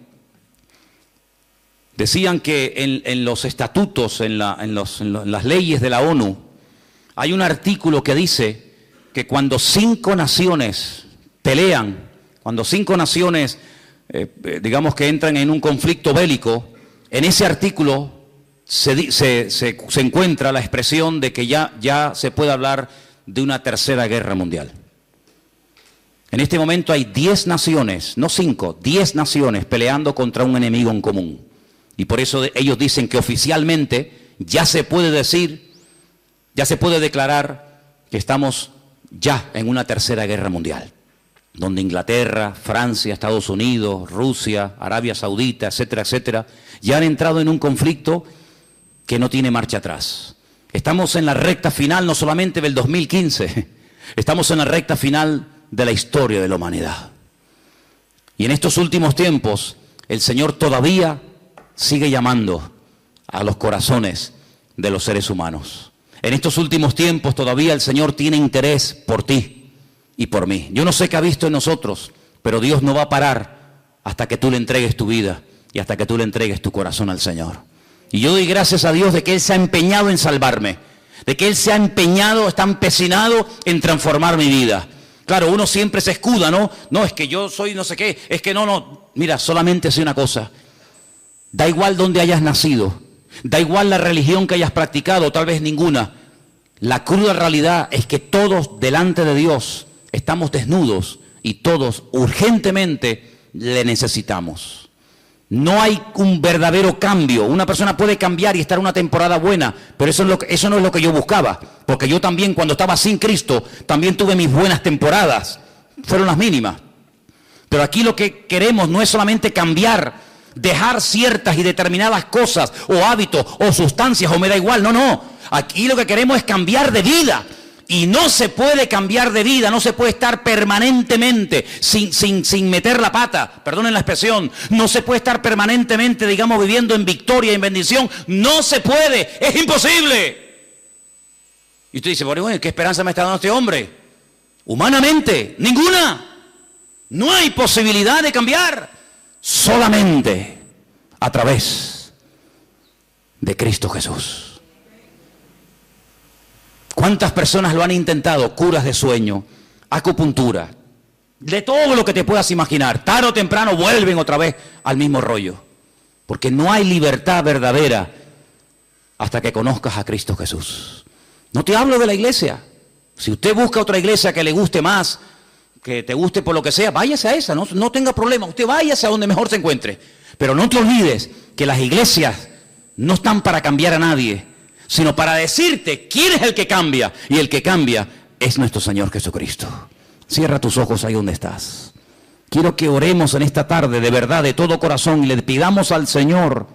decían que en los estatutos, en las leyes de la ONU, hay un artículo que dice que cuando 5 naciones pelean, cuando 5 naciones, digamos que entran en un conflicto bélico, en ese artículo se encuentra la expresión de que ya se puede hablar de una tercera guerra mundial. En este momento hay 10 naciones, no 5, 10 naciones peleando contra un enemigo en común. Y por eso ellos dicen que oficialmente ya se puede decir, ya se puede declarar que estamos ya en una tercera guerra mundial, donde Inglaterra, Francia, Estados Unidos, Rusia, Arabia Saudita, etcétera, etcétera, ya han entrado en un conflicto que no tiene marcha atrás. Estamos en la recta final no solamente del 2015, estamos en la recta final de la historia de la humanidad. Y en estos últimos tiempos, el Señor todavía sigue llamando a los corazones de los seres humanos. En estos últimos tiempos todavía el Señor tiene interés por ti y por mí. Yo no sé qué ha visto en nosotros, pero Dios no va a parar hasta que tú le entregues tu vida y hasta que tú le entregues tu corazón al Señor. Y yo doy gracias a Dios de que Él se ha empeñado en salvarme, de que Él se ha empeñado, está empecinado en transformar mi vida. Claro, uno siempre se escuda, ¿no? No, es que yo soy no sé qué, es que no. Mira, solamente sé una cosa. Da igual dónde hayas nacido, da igual la religión que hayas practicado, tal vez ninguna. La cruda realidad es que todos delante de Dios estamos desnudos y todos urgentemente le necesitamos. No hay un verdadero cambio. Una persona puede cambiar y estar una temporada buena, pero eso no es lo que yo buscaba. Porque yo también, cuando estaba sin Cristo, también tuve mis buenas temporadas. Fueron las mínimas. Pero aquí lo que queremos no es solamente cambiar, dejar ciertas y determinadas cosas, o hábitos, o sustancias, o me da igual. No. Aquí lo que queremos es cambiar de vida. Y no se puede cambiar de vida, no se puede estar permanentemente sin meter la pata, perdonen la expresión, no se puede estar permanentemente, digamos, viviendo en victoria y en bendición, no se puede, es imposible. Y usted dice, bueno, ¿qué esperanza me está dando este hombre? Humanamente, ninguna, no hay posibilidad de cambiar, solamente a través de Cristo Jesús. ¿Cuántas personas lo han intentado? Curas de sueño, acupuntura, de todo lo que te puedas imaginar. Tarde o temprano vuelven otra vez al mismo rollo. Porque no hay libertad verdadera hasta que conozcas a Cristo Jesús. No te hablo de la iglesia. Si usted busca otra iglesia que le guste más, que te guste por lo que sea, váyase a esa, no tenga problema. Usted váyase a donde mejor se encuentre. Pero no te olvides que las iglesias no están para cambiar a nadie, sino para decirte quién es el que cambia. Y el que cambia es nuestro Señor Jesucristo. Cierra tus ojos ahí donde estás. Quiero que oremos en esta tarde de verdad, de todo corazón, y le pidamos al Señor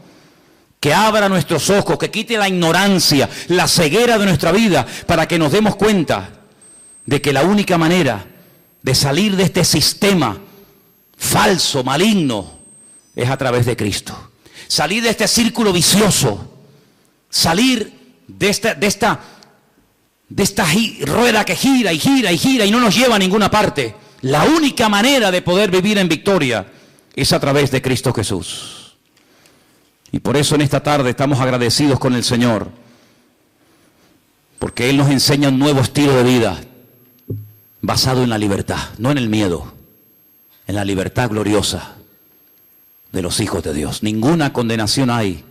que abra nuestros ojos, que quite la ignorancia, la ceguera de nuestra vida, para que nos demos cuenta de que la única manera de salir de este sistema falso, maligno, es a través de Cristo. Salir de este círculo vicioso, salir de esta rueda que gira y gira y gira y no nos lleva a ninguna parte. La única manera de poder vivir en victoria es a través de Cristo Jesús. Y por eso en esta tarde estamos agradecidos con el Señor, porque Él nos enseña un nuevo estilo de vida basado en la libertad, no en el miedo, en la libertad gloriosa de los hijos de Dios. Ninguna condenación hay.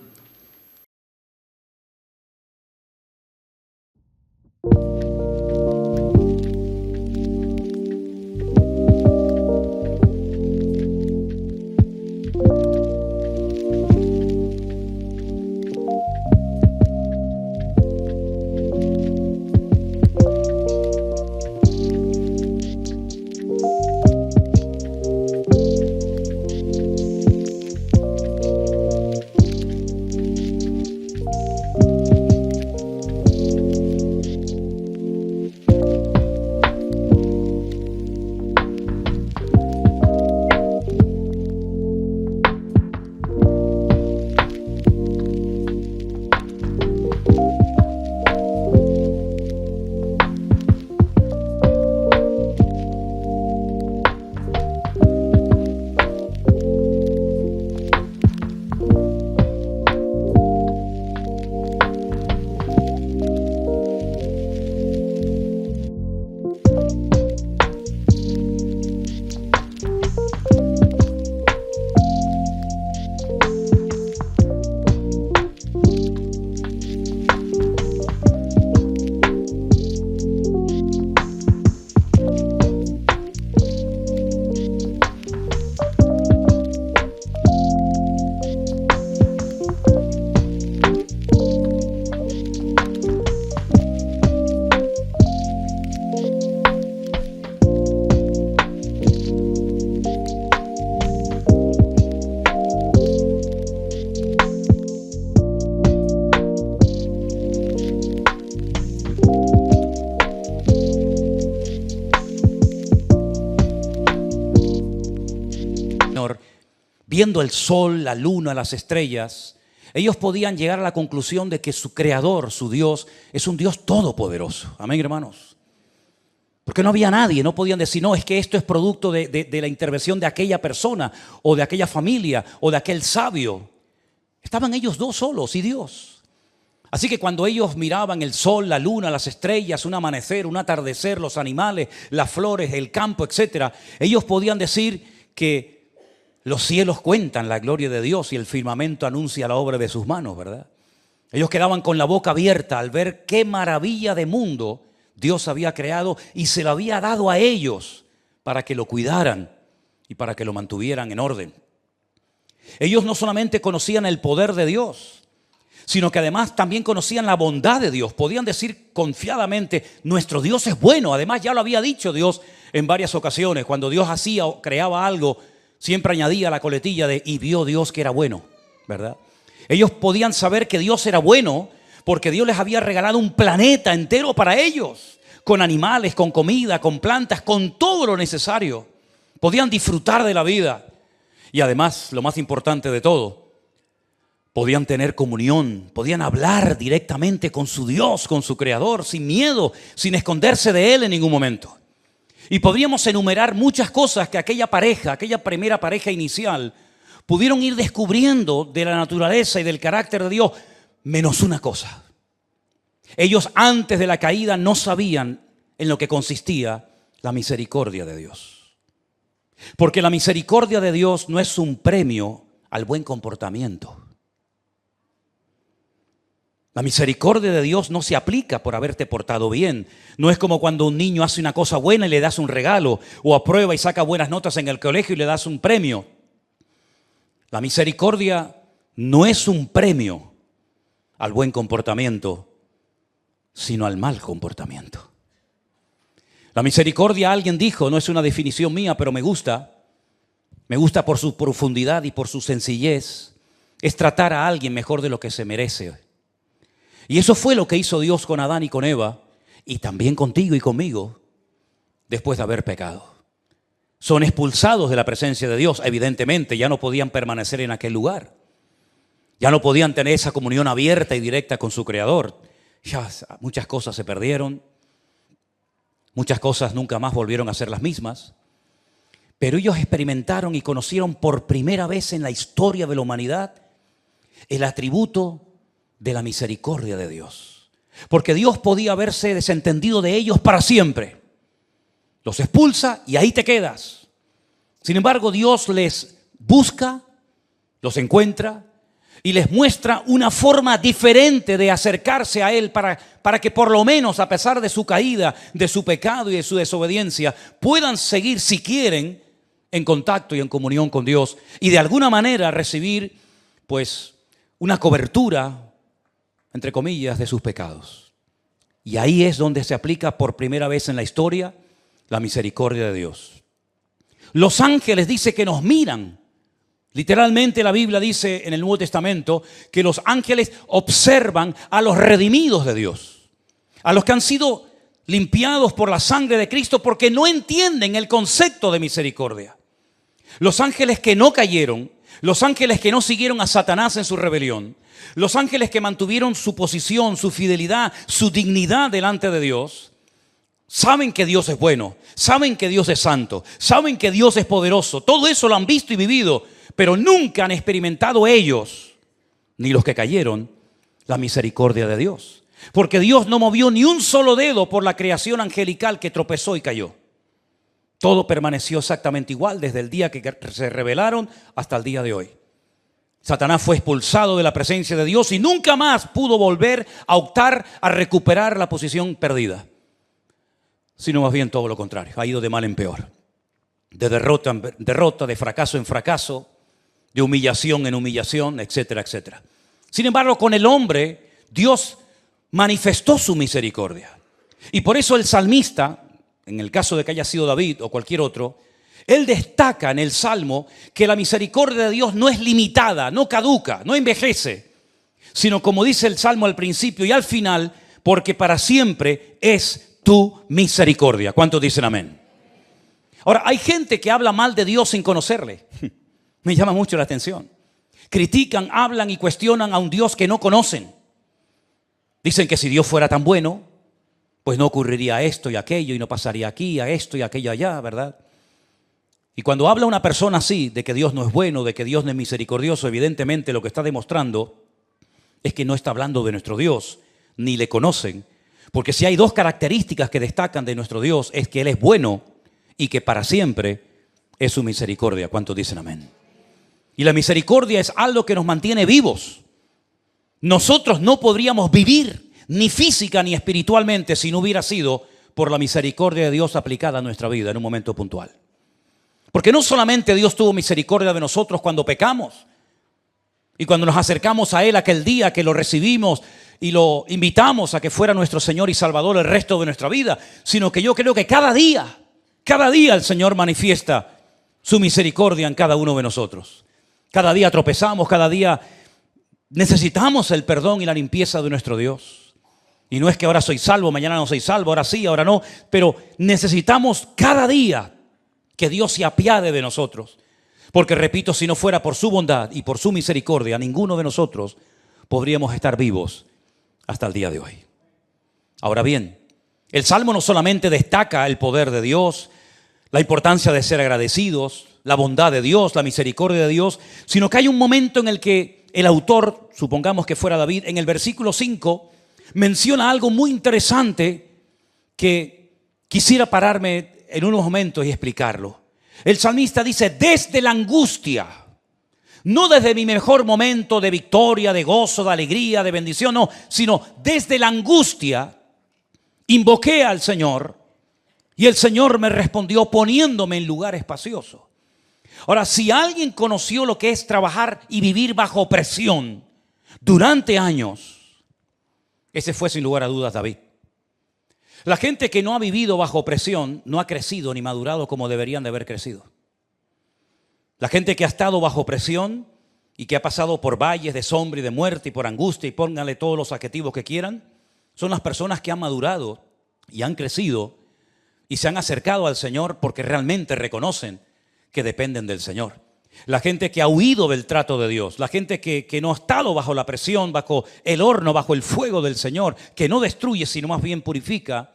Viendo el sol, la luna, las estrellas, ellos podían llegar a la conclusión de que su creador, su Dios, es un Dios todopoderoso. Amén, hermanos. Porque no había nadie, no podían decir, no, es que esto es producto de la intervención de aquella persona, o de aquella familia, o de aquel sabio. Estaban ellos dos solos y Dios. Así que cuando ellos miraban el sol, la luna, las estrellas, un amanecer, un atardecer, los animales, las flores, el campo, etc., ellos podían decir que los cielos cuentan la gloria de Dios y el firmamento anuncia la obra de sus manos, ¿verdad? Ellos quedaban con la boca abierta al ver qué maravilla de mundo Dios había creado y se lo había dado a ellos para que lo cuidaran y para que lo mantuvieran en orden. Ellos no solamente conocían el poder de Dios, sino que además también conocían la bondad de Dios. Podían decir confiadamente, nuestro Dios es bueno. Además ya lo había dicho Dios en varias ocasiones. Cuando Dios hacía o creaba algo, siempre añadía la coletilla de y vio Dios que era bueno, ¿verdad? Ellos podían saber que Dios era bueno porque Dios les había regalado un planeta entero para ellos, con animales, con comida, con plantas, con todo lo necesario. Podían disfrutar de la vida y además, lo más importante de todo, podían tener comunión, podían hablar directamente con su Dios, con su Creador, sin miedo, sin esconderse de Él en ningún momento. Y podríamos enumerar muchas cosas que aquella pareja, aquella primera pareja inicial, pudieron ir descubriendo de la naturaleza y del carácter de Dios menos una cosa. Ellos antes de la caída no sabían en lo que consistía la misericordia de Dios. Porque la misericordia de Dios no es un premio al buen comportamiento. La misericordia de Dios no se aplica por haberte portado bien. No es como cuando un niño hace una cosa buena y le das un regalo, o aprueba y saca buenas notas en el colegio y le das un premio. La misericordia no es un premio al buen comportamiento, sino al mal comportamiento. La misericordia, alguien dijo, no es una definición mía, pero me gusta por su profundidad y por su sencillez, es tratar a alguien mejor de lo que se merece. Y eso fue lo que hizo Dios con Adán y con Eva, y también contigo y conmigo, después de haber pecado. Son expulsados de la presencia de Dios, evidentemente, ya no podían permanecer en aquel lugar. Ya no podían tener esa comunión abierta y directa con su Creador. Ya muchas cosas se perdieron, muchas cosas nunca más volvieron a ser las mismas. Pero ellos experimentaron y conocieron por primera vez en la historia de la humanidad el atributo de la misericordia de Dios. Porque Dios podía haberse desentendido de ellos para siempre. Los expulsa y ahí te quedas. Sin embargo, Dios les busca, los encuentra y les muestra una forma diferente de acercarse a Él para que por lo menos, a pesar de su caída, de su pecado y de su desobediencia, puedan seguir, si quieren, en contacto y en comunión con Dios y de alguna manera recibir, pues, una cobertura, entre comillas, de sus pecados. Y ahí es donde se aplica por primera vez en la historia la misericordia de Dios. Los ángeles dice que nos miran. Literalmente la Biblia dice en el Nuevo Testamento que los ángeles observan a los redimidos de Dios, a los que han sido limpiados por la sangre de Cristo porque no entienden el concepto de misericordia. Los ángeles que no cayeron, los ángeles que no siguieron a Satanás en su rebelión, los ángeles que mantuvieron su posición, su fidelidad, su dignidad delante de Dios, saben que Dios es bueno, saben que Dios es santo, saben que Dios es poderoso. Todo eso lo han visto y vivido, pero nunca han experimentado ellos, ni los que cayeron, la misericordia de Dios. Porque Dios no movió ni un solo dedo por la creación angelical que tropezó y cayó. Todo permaneció exactamente igual desde el día que se rebelaron hasta el día de hoy. Satanás fue expulsado de la presencia de Dios y nunca más pudo volver a optar a recuperar la posición perdida. Sino más bien todo lo contrario, ha ido de mal en peor. De derrota en derrota, de fracaso en fracaso, de humillación en humillación, etcétera, etcétera. Sin embargo, con el hombre, Dios manifestó su misericordia. Y por eso el salmista, en el caso de que haya sido David o cualquier otro, él destaca en el Salmo que la misericordia de Dios no es limitada, no caduca, no envejece, sino como dice el Salmo al principio y al final, porque para siempre es tu misericordia. ¿Cuántos dicen amén? Ahora, hay gente que habla mal de Dios sin conocerle. Me llama mucho la atención. Critican, hablan y cuestionan a un Dios que no conocen. Dicen que si Dios fuera tan bueno, pues no ocurriría esto y aquello y no pasaría aquí, a esto y aquello allá, ¿verdad? Y cuando habla una persona así, de que Dios no es bueno, de que Dios no es misericordioso, evidentemente lo que está demostrando es que no está hablando de nuestro Dios, ni le conocen. Porque si hay dos características que destacan de nuestro Dios, es que Él es bueno y que para siempre es su misericordia. ¿Cuántos dicen amén? Y la misericordia es algo que nos mantiene vivos. Nosotros no podríamos vivir ni física ni espiritualmente si no hubiera sido por la misericordia de Dios aplicada a nuestra vida en un momento puntual. Porque no solamente Dios tuvo misericordia de nosotros cuando pecamos y cuando nos acercamos a Él aquel día que lo recibimos y lo invitamos a que fuera nuestro Señor y Salvador el resto de nuestra vida, sino que yo creo que cada día el Señor manifiesta su misericordia en cada uno de nosotros. Cada día tropezamos, cada día necesitamos el perdón y la limpieza de nuestro Dios. Y no es que ahora soy salvo, mañana no soy salvo, ahora sí, ahora no, pero necesitamos cada día que Dios se apiade de nosotros. Porque repito, si no fuera por su bondad y por su misericordia, ninguno de nosotros podríamos estar vivos hasta el día de hoy. Ahora bien, el Salmo no solamente destaca el poder de Dios, la importancia de ser agradecidos, la bondad de Dios, la misericordia de Dios, sino que hay un momento en el que el autor, supongamos que fuera David, en el versículo 5 menciona algo muy interesante que quisiera pararme en unos momentos y explicarlo. El salmista dice, desde la angustia, no desde mi mejor momento de victoria, de gozo, de alegría, de bendición, no, sino desde la angustia, invoqué al Señor y el Señor me respondió poniéndome en lugar espacioso. Ahora, si alguien conoció lo que es trabajar y vivir bajo presión durante años, ese fue sin lugar a dudas David. La gente que no ha vivido bajo presión no ha crecido ni madurado como deberían de haber crecido. La gente que ha estado bajo presión y que ha pasado por valles de sombra y de muerte y por angustia y pónganle todos los adjetivos que quieran, son las personas que han madurado y han crecido y se han acercado al Señor porque realmente reconocen que dependen del Señor. La gente que ha huido del trato de Dios, la gente que no ha estado bajo la presión, bajo el horno, bajo el fuego del Señor, que no destruye sino más bien purifica,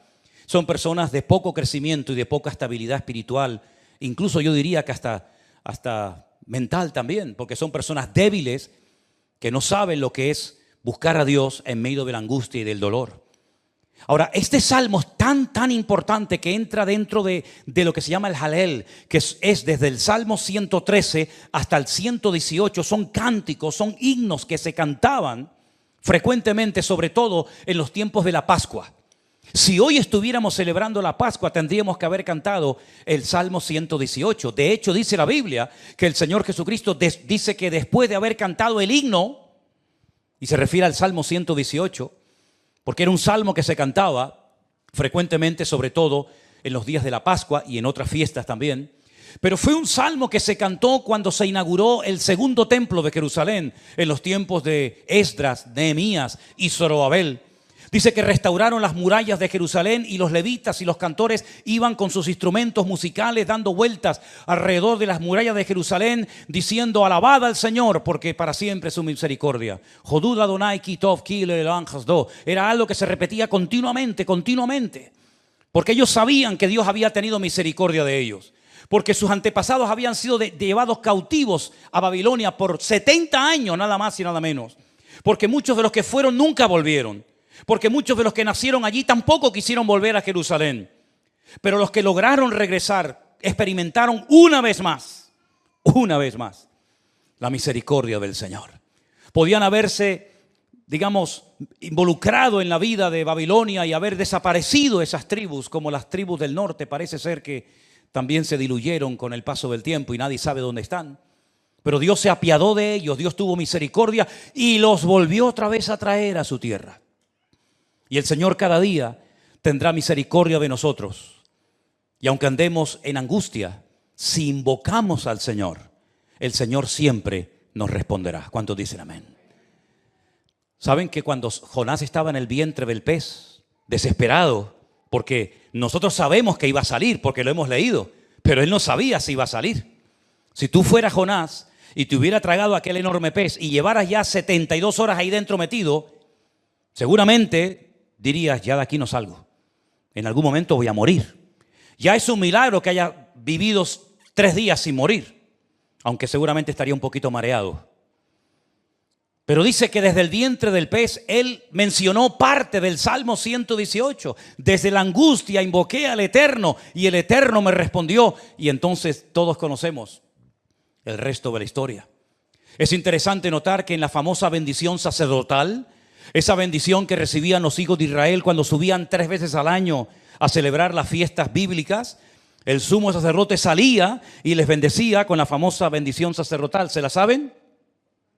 son personas de poco crecimiento y de poca estabilidad espiritual, incluso yo diría que hasta mental también, porque son personas débiles que no saben lo que es buscar a Dios en medio de la angustia y del dolor. Ahora, este salmo es tan importante que entra dentro de lo que se llama el Jalel, que es desde el Salmo 113 hasta el 118, son cánticos, son himnos que se cantaban frecuentemente, sobre todo en los tiempos de la Pascua. Si hoy estuviéramos celebrando la Pascua, tendríamos que haber cantado el Salmo 118. De hecho, dice la Biblia que el Señor Jesucristo dice que después de haber cantado el himno, y se refiere al Salmo 118, porque era un salmo que se cantaba frecuentemente, sobre todo en los días de la Pascua y en otras fiestas también. Pero fue un salmo que se cantó cuando se inauguró el segundo templo de Jerusalén, en los tiempos de Esdras, Nehemías y Zorobabel. Dice que restauraron las murallas de Jerusalén y los levitas y los cantores iban con sus instrumentos musicales dando vueltas alrededor de las murallas de Jerusalén diciendo alabad al Señor porque para siempre es su misericordia. Jodud Adonai Kitov Kile Elan Hasdo. Era algo que se repetía continuamente, porque ellos sabían que Dios había tenido misericordia de ellos. Porque sus antepasados habían sido llevados cautivos a Babilonia por 70 años, nada más y nada menos. Porque muchos de los que fueron nunca volvieron. Porque muchos de los que nacieron allí tampoco quisieron volver a Jerusalén. Pero los que lograron regresar experimentaron una vez más, la misericordia del Señor. Podían haberse, involucrado en la vida de Babilonia y haber desaparecido esas tribus, como las tribus del norte. Parece ser que también se diluyeron con el paso del tiempo y nadie sabe dónde están. Pero Dios se apiadó de ellos, Dios tuvo misericordia y los volvió otra vez a traer a su tierra. Y el Señor cada día tendrá misericordia de nosotros. Y aunque andemos en angustia, si invocamos al Señor, el Señor siempre nos responderá. ¿Cuántos dicen amén? ¿Saben que cuando Jonás estaba en el vientre del pez, desesperado, porque nosotros sabemos que iba a salir, porque lo hemos leído, pero él no sabía si iba a salir? Si tú fueras Jonás y te hubiera tragado aquel enorme pez y llevaras ya 72 horas ahí dentro metido, seguramente dirías, ya de aquí no salgo. En algún momento voy a morir. Ya es un milagro que haya vivido 3 días sin morir, aunque seguramente estaría un poquito mareado. Pero dice que desde el vientre del pez, él mencionó parte del Salmo 118. Desde la angustia invoqué al Eterno y el Eterno me respondió. Y entonces todos conocemos el resto de la historia. Es interesante notar que en la famosa bendición sacerdotal, esa bendición que recibían los hijos de Israel cuando subían 3 veces al año a celebrar las fiestas bíblicas, el sumo sacerdote salía y les bendecía con la famosa bendición sacerdotal. ¿Se la saben?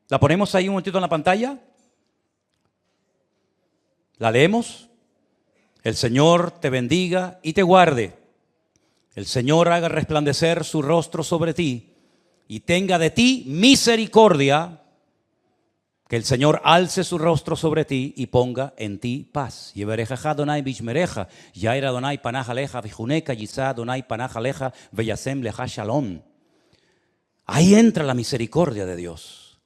¿La ponemos ahí un momentito en la pantalla? ¿La leemos? El Señor te bendiga y te guarde. El Señor haga resplandecer su rostro sobre ti y tenga de ti misericordia. Que el Señor alce su rostro sobre ti y ponga en ti paz. Yevereja Adonai bishmereja, yair Adonai panaj aleja vijuneka yisa Adonai panaj aleja veyasem leja shalom. Ahí entra la misericordia de Dios.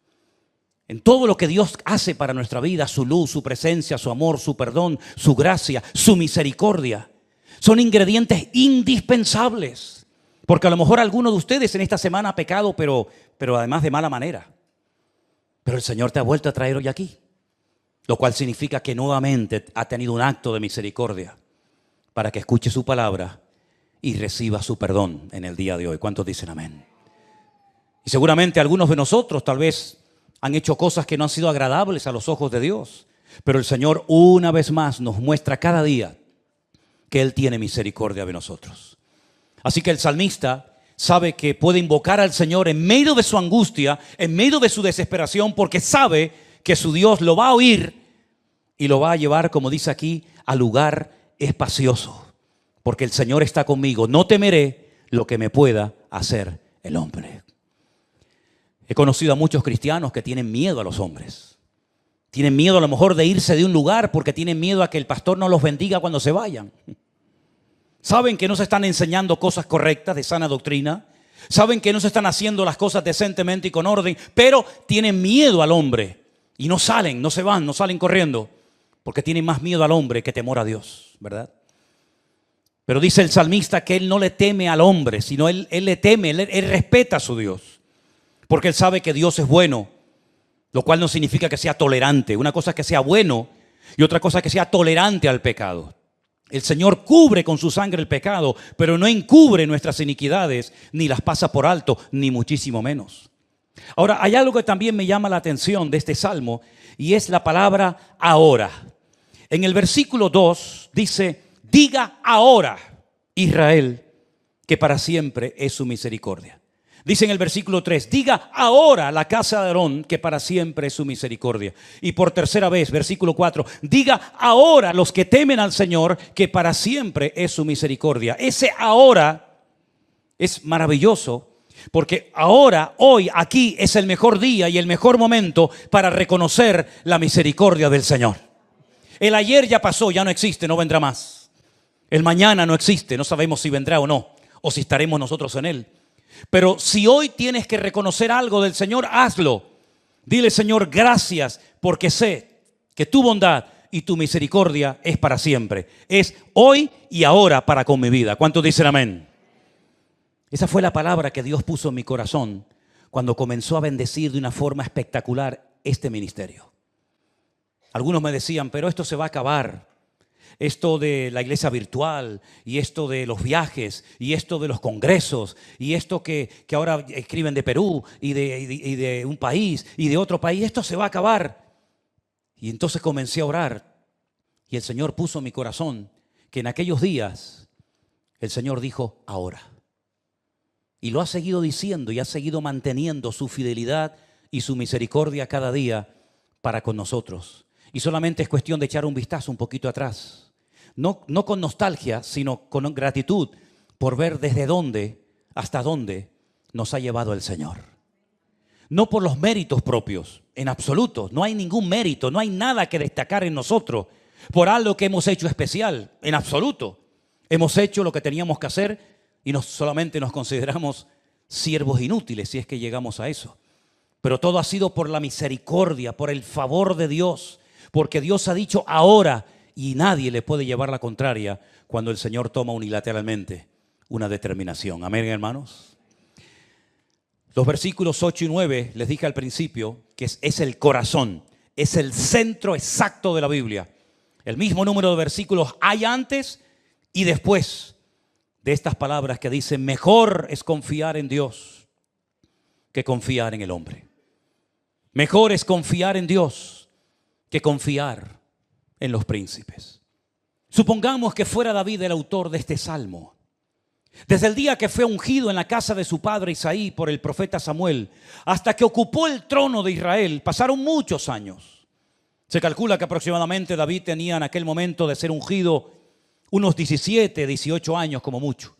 En todo lo que Dios hace para nuestra vida, su luz, su presencia, su amor, su perdón, su gracia, su misericordia, son ingredientes indispensables. Porque a lo mejor alguno de ustedes en esta semana ha pecado, pero además de mala manera. Pero el Señor te ha vuelto a traer hoy aquí, lo cual significa que nuevamente ha tenido un acto de misericordia para que escuche su palabra y reciba su perdón en el día de hoy. ¿Cuántos dicen amén? Y seguramente algunos de nosotros tal vez han hecho cosas que no han sido agradables a los ojos de Dios, pero el Señor una vez más nos muestra cada día que Él tiene misericordia de nosotros. Así que el salmista sabe que puede invocar al Señor en medio de su angustia, en medio de su desesperación, porque sabe que su Dios lo va a oír y lo va a llevar, como dice aquí, al lugar espacioso. Porque el Señor está conmigo, no temeré lo que me pueda hacer el hombre. He conocido a muchos cristianos que tienen miedo a los hombres. Tienen miedo a lo mejor de irse de un lugar porque tienen miedo a que el pastor no los bendiga cuando se vayan. Saben que no se están enseñando cosas correctas de sana doctrina. Saben que no se están haciendo las cosas decentemente y con orden, pero tienen miedo al hombre. Y no salen, no se van, no salen corriendo, porque tienen más miedo al hombre que temor a Dios, ¿verdad? Pero dice el salmista que él no le teme al hombre, sino él le teme, él respeta a su Dios. Porque él sabe que Dios es bueno, lo cual no significa que sea tolerante. Una cosa es que sea bueno y otra cosa es que sea tolerante al pecado. El Señor cubre con su sangre el pecado, pero no encubre nuestras iniquidades, ni las pasa por alto, ni muchísimo menos. Ahora, hay algo que también me llama la atención de este salmo, y es la palabra ahora. En el versículo 2 dice, diga ahora, Israel, que para siempre es su misericordia. Dice en el versículo 3, diga ahora la casa de Aarón que para siempre es su misericordia. Y por tercera vez, versículo 4, diga ahora los que temen al Señor que para siempre es su misericordia. Ese ahora es maravilloso porque ahora, hoy, aquí es el mejor día y el mejor momento para reconocer la misericordia del Señor. El ayer ya pasó, ya no existe, no vendrá más. El mañana no existe, no sabemos si vendrá o no, o si estaremos nosotros en él. Pero si hoy tienes que reconocer algo del Señor, hazlo. Dile, Señor, gracias, porque sé que tu bondad y tu misericordia es para siempre. Es hoy y ahora para con mi vida. ¿Cuántos dicen amén? Esa fue la palabra que Dios puso en mi corazón cuando comenzó a bendecir de una forma espectacular este ministerio. Algunos me decían, pero esto se va a acabar. Esto de la iglesia virtual y esto de los viajes y esto de los congresos y esto que ahora escriben de Perú y de un país y de otro país, esto se va a acabar. Y entonces comencé a orar y el Señor puso en mi corazón que en aquellos días el Señor dijo ahora. Y lo ha seguido diciendo y ha seguido manteniendo su fidelidad y su misericordia cada día para con nosotros. Y solamente es cuestión de echar un vistazo un poquito atrás. No con nostalgia, sino con gratitud por ver desde dónde hasta dónde nos ha llevado el Señor. No por los méritos propios, en absoluto. No hay ningún mérito, no hay nada que destacar en nosotros por algo que hemos hecho especial, en absoluto. Hemos hecho lo que teníamos que hacer y solamente nos consideramos siervos inútiles si es que llegamos a eso. Pero todo ha sido por la misericordia, por el favor de Dios, porque Dios ha dicho ahora. Y nadie le puede llevar la contraria cuando el Señor toma unilateralmente una determinación. Amén, hermanos. Los versículos 8 y 9, les dije al principio, que es el corazón, es el centro exacto de la Biblia. El mismo número de versículos hay antes y después de estas palabras que dicen, mejor es confiar en Dios que confiar en el hombre. Mejor es confiar en Dios que confiar en los príncipes. Supongamos que fuera David el autor de este salmo. Desde el día que fue ungido en la casa de su padre Isaí por el profeta Samuel, hasta que ocupó el trono de Israel, pasaron muchos años. Se calcula que aproximadamente David tenía en aquel momento de ser ungido unos 17, 18 años como mucho.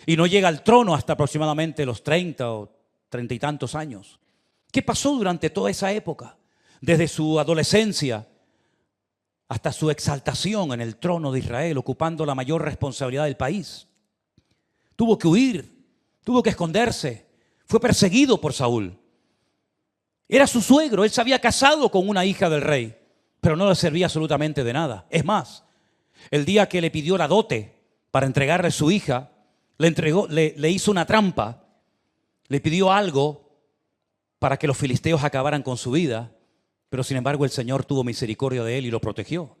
Y no llega al trono hasta aproximadamente los 30 o 30 y tantos años. ¿Qué pasó durante toda esa época? Desde su adolescencia hasta su exaltación en el trono de Israel, ocupando la mayor responsabilidad del país. Tuvo que huir, tuvo que esconderse, fue perseguido por Saúl. Era su suegro, él se había casado con una hija del rey, pero no le servía absolutamente de nada. Es más, el día que le pidió la dote para entregarle su hija, le hizo una trampa, le pidió algo para que los filisteos acabaran con su vida, pero sin embargo el Señor tuvo misericordia de él y lo protegió.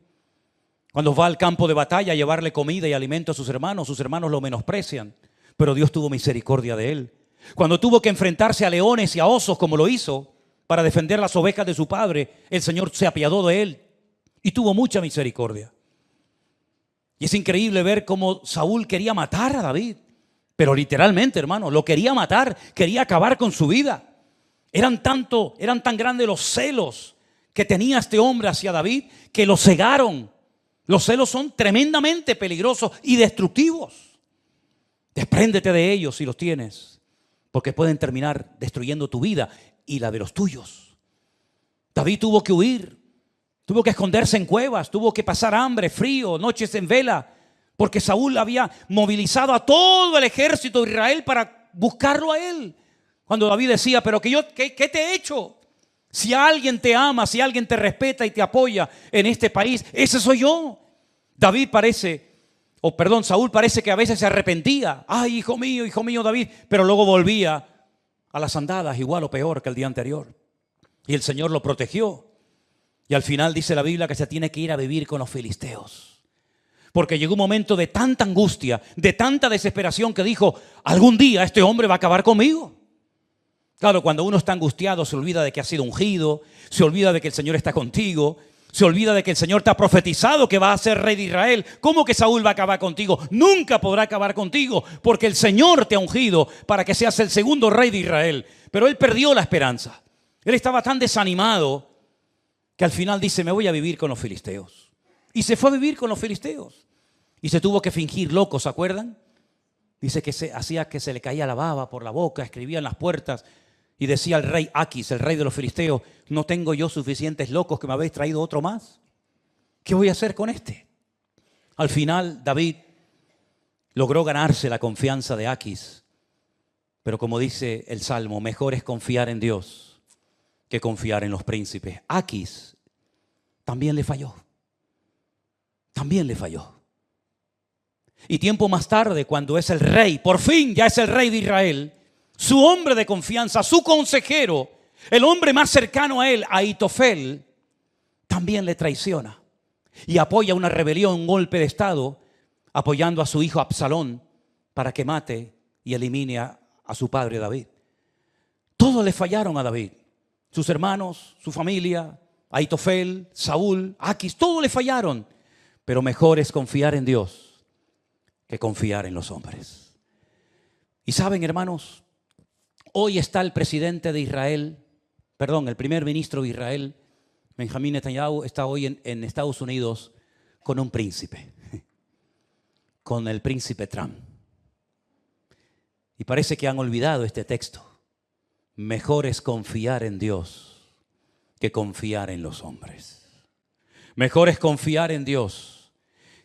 Cuando va al campo de batalla a llevarle comida y alimento a sus hermanos lo menosprecian, pero Dios tuvo misericordia de él. Cuando tuvo que enfrentarse a leones y a osos como lo hizo para defender las ovejas de su padre, el Señor se apiadó de él y tuvo mucha misericordia. Y es increíble ver cómo Saúl quería matar a David, pero literalmente, hermano, lo quería matar, quería acabar con su vida. Eran tan grandes los celos que tenía este hombre hacia David que lo cegaron. Los celos son tremendamente peligrosos y destructivos. Despréndete de ellos si los tienes, porque pueden terminar destruyendo tu vida y la de los tuyos. David tuvo que huir, tuvo que esconderse en cuevas, tuvo que pasar hambre, frío, noches en vela, porque Saúl había movilizado a todo el ejército de Israel para buscarlo a él. Cuando David decía, pero ¿qué te he hecho? Si alguien te ama, si alguien te respeta y te apoya en este país, ese soy yo. Saúl parece que a veces se arrepentía. Ay, hijo mío, David. Pero luego volvía a las andadas, igual o peor que el día anterior. Y el Señor lo protegió. Y al final dice la Biblia que se tiene que ir a vivir con los filisteos. Porque llegó un momento de tanta angustia, de tanta desesperación que dijo, algún día este hombre va a acabar conmigo. Claro, cuando uno está angustiado se olvida de que ha sido ungido, se olvida de que el Señor está contigo, se olvida de que el Señor te ha profetizado que va a ser rey de Israel. ¿Cómo que Saúl va a acabar contigo? Nunca podrá acabar contigo, porque el Señor te ha ungido para que seas el segundo rey de Israel. Pero él perdió la esperanza. Él estaba tan desanimado que al final dice, me voy a vivir con los filisteos. Y se fue a vivir con los filisteos. Y se tuvo que fingir loco, ¿se acuerdan? Dice que hacía que se le caía la baba por la boca, escribía en las puertas. Y decía al rey Aquis, el rey de los filisteos, ¿no tengo yo suficientes locos que me habéis traído otro más? ¿Qué voy a hacer con este? Al final David logró ganarse la confianza de Aquis. Pero como dice el Salmo, mejor es confiar en Dios que confiar en los príncipes. Aquis también le falló. También le falló. Y tiempo más tarde, cuando es el rey, por fin ya es el rey de Israel, su hombre de confianza, su consejero, el hombre más cercano a él, Ahitofel, también le traiciona y apoya una rebelión, un golpe de estado, apoyando a su hijo Absalón para que mate y elimine a su padre David. Todos le fallaron a David, sus hermanos, su familia, Ahitofel, Saúl, Aquis, todos le fallaron. Pero mejor es confiar en Dios que confiar en los hombres. Y saben, hermanos, hoy está el presidente de Israel, el primer ministro de Israel, Benjamín Netanyahu, está hoy en Estados Unidos con un príncipe, con el príncipe Trump. Y parece que han olvidado este texto. Mejor es confiar en Dios que confiar en los hombres. Mejor es confiar en Dios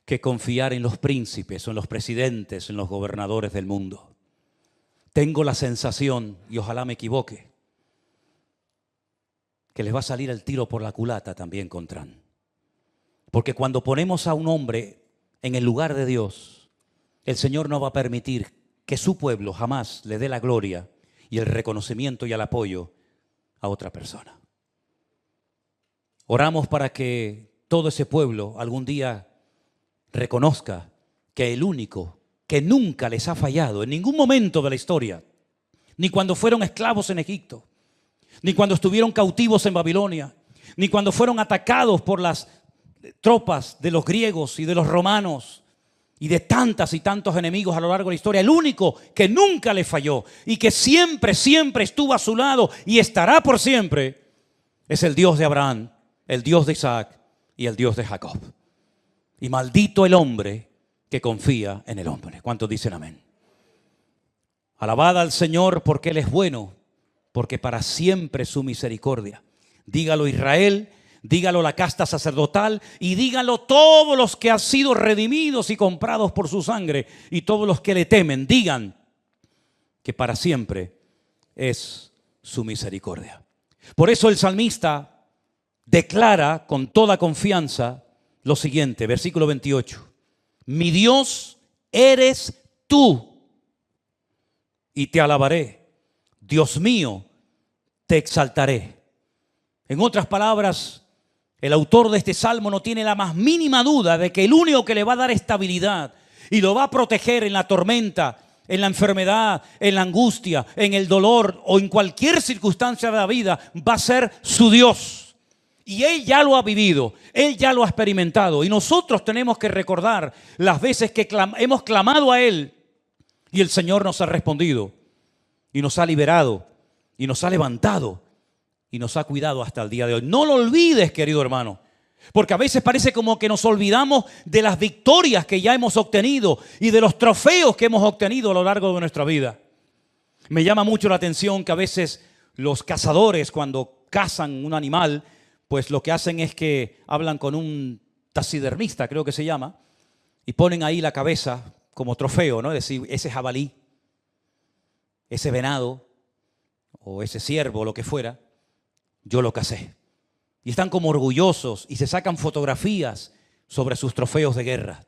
que confiar en los príncipes, o en los presidentes, en los gobernadores del mundo. Tengo la sensación, y ojalá me equivoque, que les va a salir el tiro por la culata también con Trump. Porque cuando ponemos a un hombre en el lugar de Dios, el Señor no va a permitir que su pueblo jamás le dé la gloria y el reconocimiento y el apoyo a otra persona. Oramos para que todo ese pueblo algún día reconozca que el único que nunca les ha fallado en ningún momento de la historia, ni cuando fueron esclavos en Egipto, ni cuando estuvieron cautivos en Babilonia, ni cuando fueron atacados por las tropas de los griegos y de los romanos y de tantas y tantos enemigos a lo largo de la historia, el único que nunca le falló y que siempre estuvo a su lado y estará por siempre, es el Dios de Abraham, el Dios de Isaac y el Dios de Jacob. Y maldito el hombre que confía en el hombre. ¿Cuántos dicen amén? Alabad al Señor porque Él es bueno, porque para siempre es su misericordia. Dígalo Israel, dígalo la casta sacerdotal y dígalo todos los que han sido redimidos y comprados por su sangre y todos los que le temen. Digan que para siempre es su misericordia. Por eso el salmista declara con toda confianza lo siguiente, versículo 28. Mi Dios eres tú y te alabaré. Dios mío, te exaltaré. En otras palabras, el autor de este salmo no tiene la más mínima duda de que el único que le va a dar estabilidad y lo va a proteger en la tormenta, en la enfermedad, en la angustia, en el dolor o en cualquier circunstancia de la vida, va a ser su Dios. Y Él ya lo ha vivido, Él ya lo ha experimentado. Y nosotros tenemos que recordar las veces que hemos clamado a Él y el Señor nos ha respondido y nos ha liberado y nos ha levantado y nos ha cuidado hasta el día de hoy. No lo olvides, querido hermano, porque a veces parece como que nos olvidamos de las victorias que ya hemos obtenido y de los trofeos que hemos obtenido a lo largo de nuestra vida. Me llama mucho la atención que a veces los cazadores, cuando cazan un animal, pues lo que hacen es que hablan con un taxidermista, creo que se llama, y ponen ahí la cabeza como trofeo, ¿no? Es decir, ese jabalí, ese venado o ese ciervo, lo que fuera, yo lo cacé. Y están como orgullosos y se sacan fotografías sobre sus trofeos de guerra.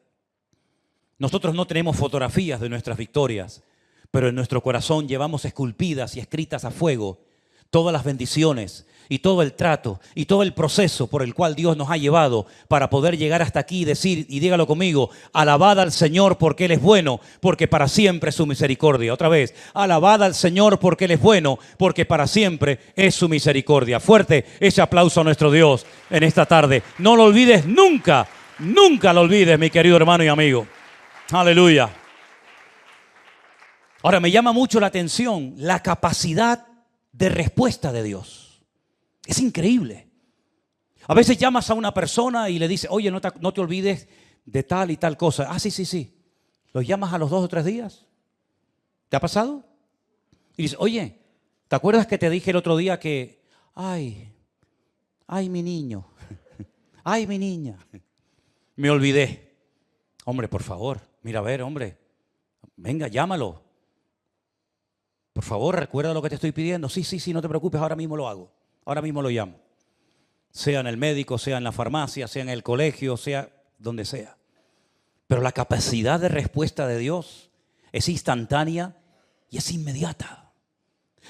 Nosotros no tenemos fotografías de nuestras victorias, pero en nuestro corazón llevamos esculpidas y escritas a fuego todas las bendiciones y todo el trato y todo el proceso por el cual Dios nos ha llevado para poder llegar hasta aquí y decir, y dígalo conmigo, alabad al Señor porque Él es bueno, porque para siempre es su misericordia. Otra vez, alabad al Señor porque Él es bueno, porque para siempre es su misericordia. Fuerte ese aplauso a nuestro Dios en esta tarde. No lo olvides nunca, nunca lo olvides, mi querido hermano y amigo. Aleluya. Ahora me llama mucho la atención la capacidad de respuesta de Dios. Es increíble. A veces llamas a una persona y le dices, oye, no te olvides de tal y tal cosa. Ah, sí. Los llamas a los 2 o 3 días. ¿Te ha pasado? Y dices, oye, ¿te acuerdas que te dije el otro día que, ay, mi niño, ay, mi niña, me olvidé? Hombre, por favor, mira a ver, hombre, venga, llámalo. Por favor, recuerda lo que te estoy pidiendo. Sí, no te preocupes, ahora mismo lo hago. Ahora mismo lo llamo. Sea en el médico, sea en la farmacia, sea en el colegio, sea donde sea. Pero la capacidad de respuesta de Dios es instantánea y es inmediata.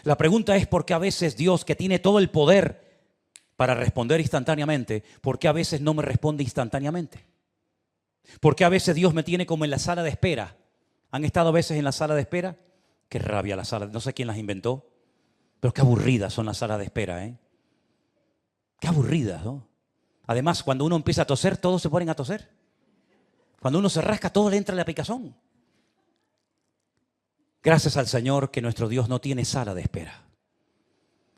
La pregunta es por qué a veces Dios, que tiene todo el poder para responder instantáneamente, ¿por qué a veces no me responde instantáneamente? ¿Por qué a veces Dios me tiene como en la sala de espera? ¿Han estado a veces en la sala de espera? Qué rabia la sala, no sé quién las inventó, pero qué aburridas son las salas de espera, ¿eh? Qué aburridas, ¿no? Además, cuando uno empieza a toser, todos se ponen a toser. Cuando uno se rasca, todo le entra la picazón. Gracias al Señor que nuestro Dios no tiene sala de espera.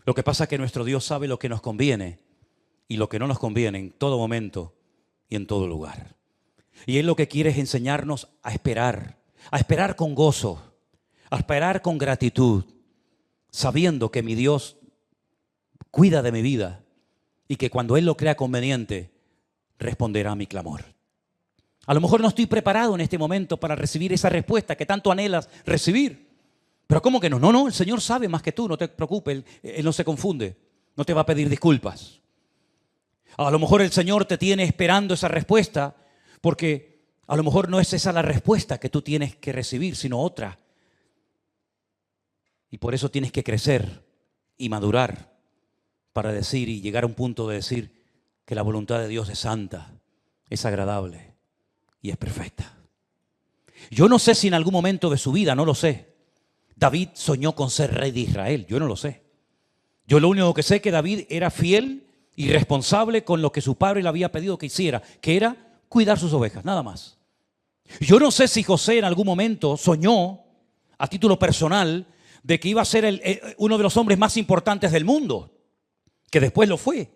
Lo que pasa es que nuestro Dios sabe lo que nos conviene y lo que no nos conviene en todo momento y en todo lugar. Y Él lo que quiere es enseñarnos a esperar con gozo, a esperar con gratitud, sabiendo que mi Dios cuida de mi vida y que cuando Él lo crea conveniente, responderá a mi clamor. A lo mejor no estoy preparado en este momento para recibir esa respuesta que tanto anhelas recibir. Pero ¿cómo que no? No, el Señor sabe más que tú, no te preocupes, Él no se confunde, no te va a pedir disculpas. A lo mejor el Señor te tiene esperando esa respuesta porque a lo mejor no es esa la respuesta que tú tienes que recibir, sino otra. Y por eso tienes que crecer y madurar para decir y llegar a un punto de decir que la voluntad de Dios es santa, es agradable y es perfecta. Yo no sé si en algún momento de su vida, no lo sé, David soñó con ser rey de Israel, yo no lo sé. Yo lo único que sé es que David era fiel y responsable con lo que su padre le había pedido que hiciera, que era cuidar sus ovejas, nada más. Yo no sé si José en algún momento soñó, a título personal, de que iba a ser uno de los hombres más importantes del mundo, que después lo fue.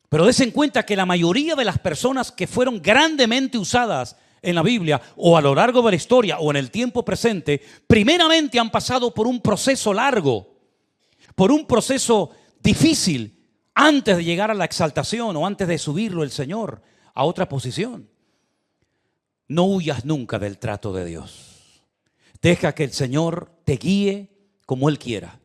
Pero des en cuenta que la mayoría de las personas que fueron grandemente usadas en la Biblia o a lo largo de la historia o en el tiempo presente, primeramente han pasado por un proceso largo, por un proceso difícil antes de llegar a la exaltación o antes de subirlo el Señor a otra posición. No huyas nunca del trato de Dios. Deja que el Señor te guíe como Él quiera.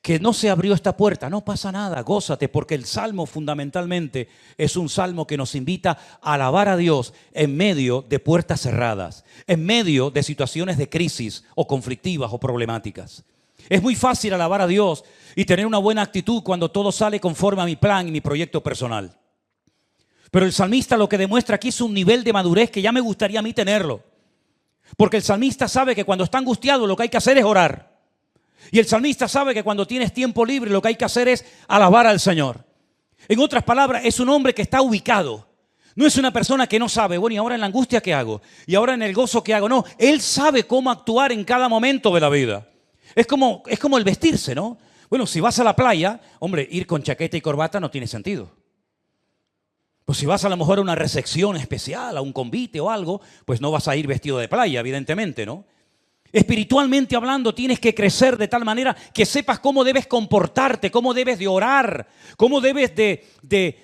Que no se abrió esta puerta, no pasa nada, gózate, porque el Salmo fundamentalmente es un salmo que nos invita a alabar a Dios en medio de puertas cerradas, en medio de situaciones de crisis o conflictivas o problemáticas. Es muy fácil alabar a Dios y tener una buena actitud cuando todo sale conforme a mi plan y mi proyecto personal. Pero el salmista lo que demuestra aquí es un nivel de madurez que ya me gustaría a mí tenerlo. Porque el salmista sabe que cuando está angustiado lo que hay que hacer es orar. Y el salmista sabe que cuando tienes tiempo libre lo que hay que hacer es alabar al Señor. En otras palabras, es un hombre que está ubicado. No es una persona que no sabe, bueno, ¿y ahora en la angustia qué hago? ¿Y ahora en el gozo qué hago? No, él sabe cómo actuar en cada momento de la vida. Es como el vestirse, ¿no? Bueno, si vas a la playa, hombre, ir con chaqueta y corbata no tiene sentido. Pues si vas a lo mejor a una recepción especial, a un convite o algo, pues no vas a ir vestido de playa, evidentemente, ¿no? Espiritualmente hablando, tienes que crecer de tal manera que sepas cómo debes comportarte, cómo debes de orar, cómo debes de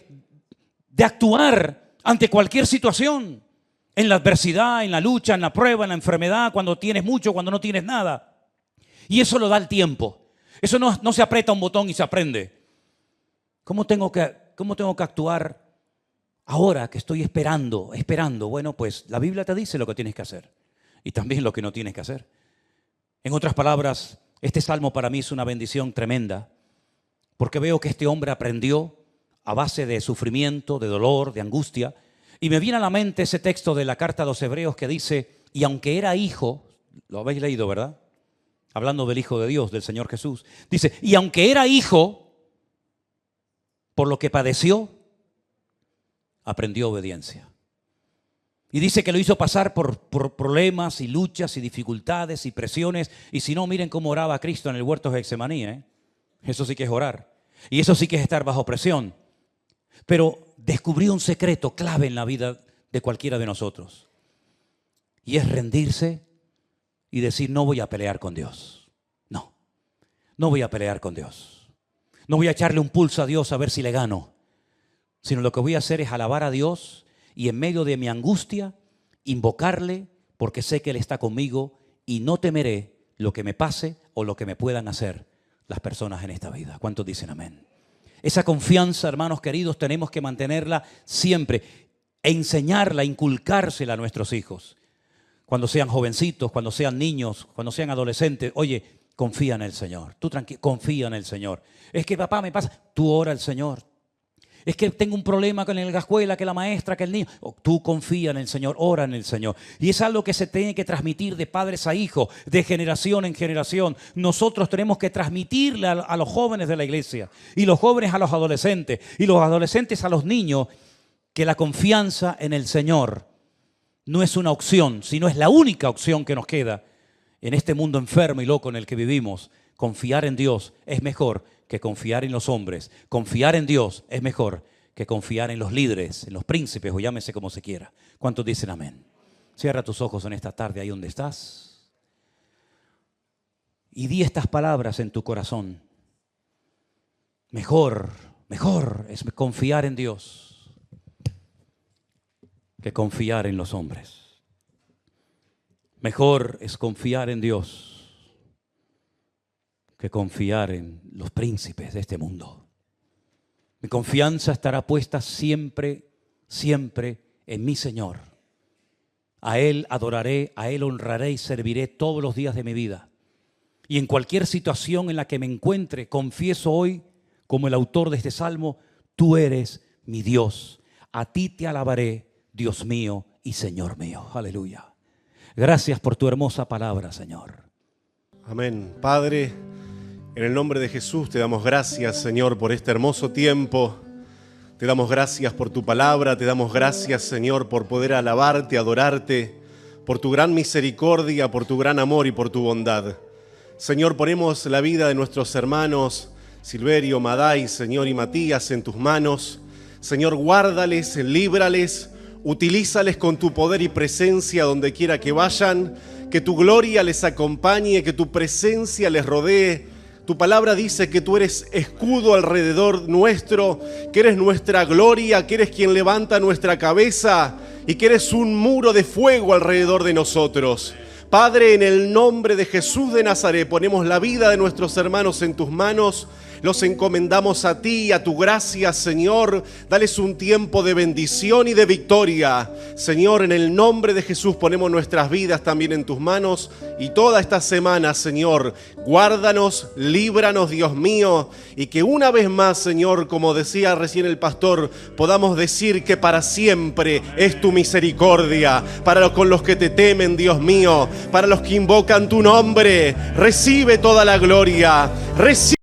actuar ante cualquier situación. En la adversidad, en la lucha, en la prueba, en la enfermedad, cuando tienes mucho, cuando no tienes nada. Y eso lo da el tiempo. Eso no se aprieta un botón y se aprende. ¿Cómo tengo que actuar ahora que estoy esperando? Bueno, pues la Biblia te dice lo que tienes que hacer y también lo que no tienes que hacer. En otras palabras, este salmo para mí es una bendición tremenda porque veo que este hombre aprendió a base de sufrimiento, de dolor, de angustia. Y me viene a la mente ese texto de la carta a los Hebreos que dice, y aunque era hijo, lo habéis leído, ¿verdad? Hablando del Hijo de Dios, del Señor Jesús. Dice, y aunque era hijo, por lo que padeció, aprendió obediencia. Y dice que lo hizo pasar por problemas y luchas y dificultades y presiones. Y si no, miren cómo oraba Cristo en el huerto de Getsemaní, ¿eh? Eso sí que es orar. Y eso sí que es estar bajo presión. Pero descubrió un secreto clave en la vida de cualquiera de nosotros. Y es rendirse y decir, no voy a pelear con Dios. No voy a pelear con Dios. No voy a echarle un pulso a Dios a ver si le gano. Sino lo que voy a hacer es alabar a Dios y en medio de mi angustia, invocarle porque sé que Él está conmigo y no temeré lo que me pase o lo que me puedan hacer las personas en esta vida. ¿Cuántos dicen amén? Esa confianza, hermanos queridos, tenemos que mantenerla siempre e enseñarla, inculcársela a nuestros hijos. Cuando sean jovencitos, cuando sean niños, cuando sean adolescentes, oye, confía en el Señor. Tú tranquilo, confía en el Señor. Es que papá me pasa, tú ora al Señor. Es que tengo un problema con la escuela, que la maestra, que el niño. Tú confía en el Señor, ora en el Señor. Y es algo que se tiene que transmitir de padres a hijos, de generación en generación. Nosotros tenemos que transmitirle a los jóvenes de la iglesia, y los jóvenes a los adolescentes, y los adolescentes a los niños, que la confianza en el Señor no es una opción, sino es la única opción que nos queda en este mundo enfermo y loco en el que vivimos. Confiar en Dios es mejor que confiar en los hombres. Confiar en Dios es mejor que confiar en los líderes, en los príncipes o llámese como se quiera. ¿Cuántos dicen amén? Cierra tus ojos en esta tarde ahí donde estás y di estas palabras en tu corazón. Mejor es confiar en Dios que confiar en los hombres. Mejor es confiar en Dios que confiar en los príncipes de este mundo. Mi confianza estará puesta siempre, siempre en mi Señor. A Él adoraré, a Él honraré y serviré todos los días de mi vida. Y en cualquier situación en la que me encuentre, confieso hoy, como el autor de este salmo, tú eres mi Dios. A ti te alabaré, Dios mío y Señor mío. Aleluya. Gracias por tu hermosa palabra, Señor. Amén. Padre, en el nombre de Jesús te damos gracias, Señor, por este hermoso tiempo. Te damos gracias por tu palabra, te damos gracias, Señor, por poder alabarte, adorarte, por tu gran misericordia, por tu gran amor y por tu bondad. Señor, ponemos la vida de nuestros hermanos Silverio, Maday, Señor, y Matías en tus manos. Señor, guárdales, líbrales, utilízales con tu poder y presencia donde quiera que vayan, que tu gloria les acompañe, que tu presencia les rodee. Tu palabra dice que tú eres escudo alrededor nuestro, que eres nuestra gloria, que eres quien levanta nuestra cabeza y que eres un muro de fuego alrededor de nosotros. Padre, en el nombre de Jesús de Nazaret, ponemos la vida de nuestros hermanos en tus manos. Los encomendamos a ti y a tu gracia, Señor. Dales un tiempo de bendición y de victoria. Señor, en el nombre de Jesús ponemos nuestras vidas también en tus manos. Y toda esta semana, Señor, guárdanos, líbranos, Dios mío. Y que una vez más, Señor, como decía recién el pastor, podamos decir que para siempre es tu misericordia. Con los que te temen, Dios mío, para los que invocan tu nombre, recibe toda la gloria. Recibe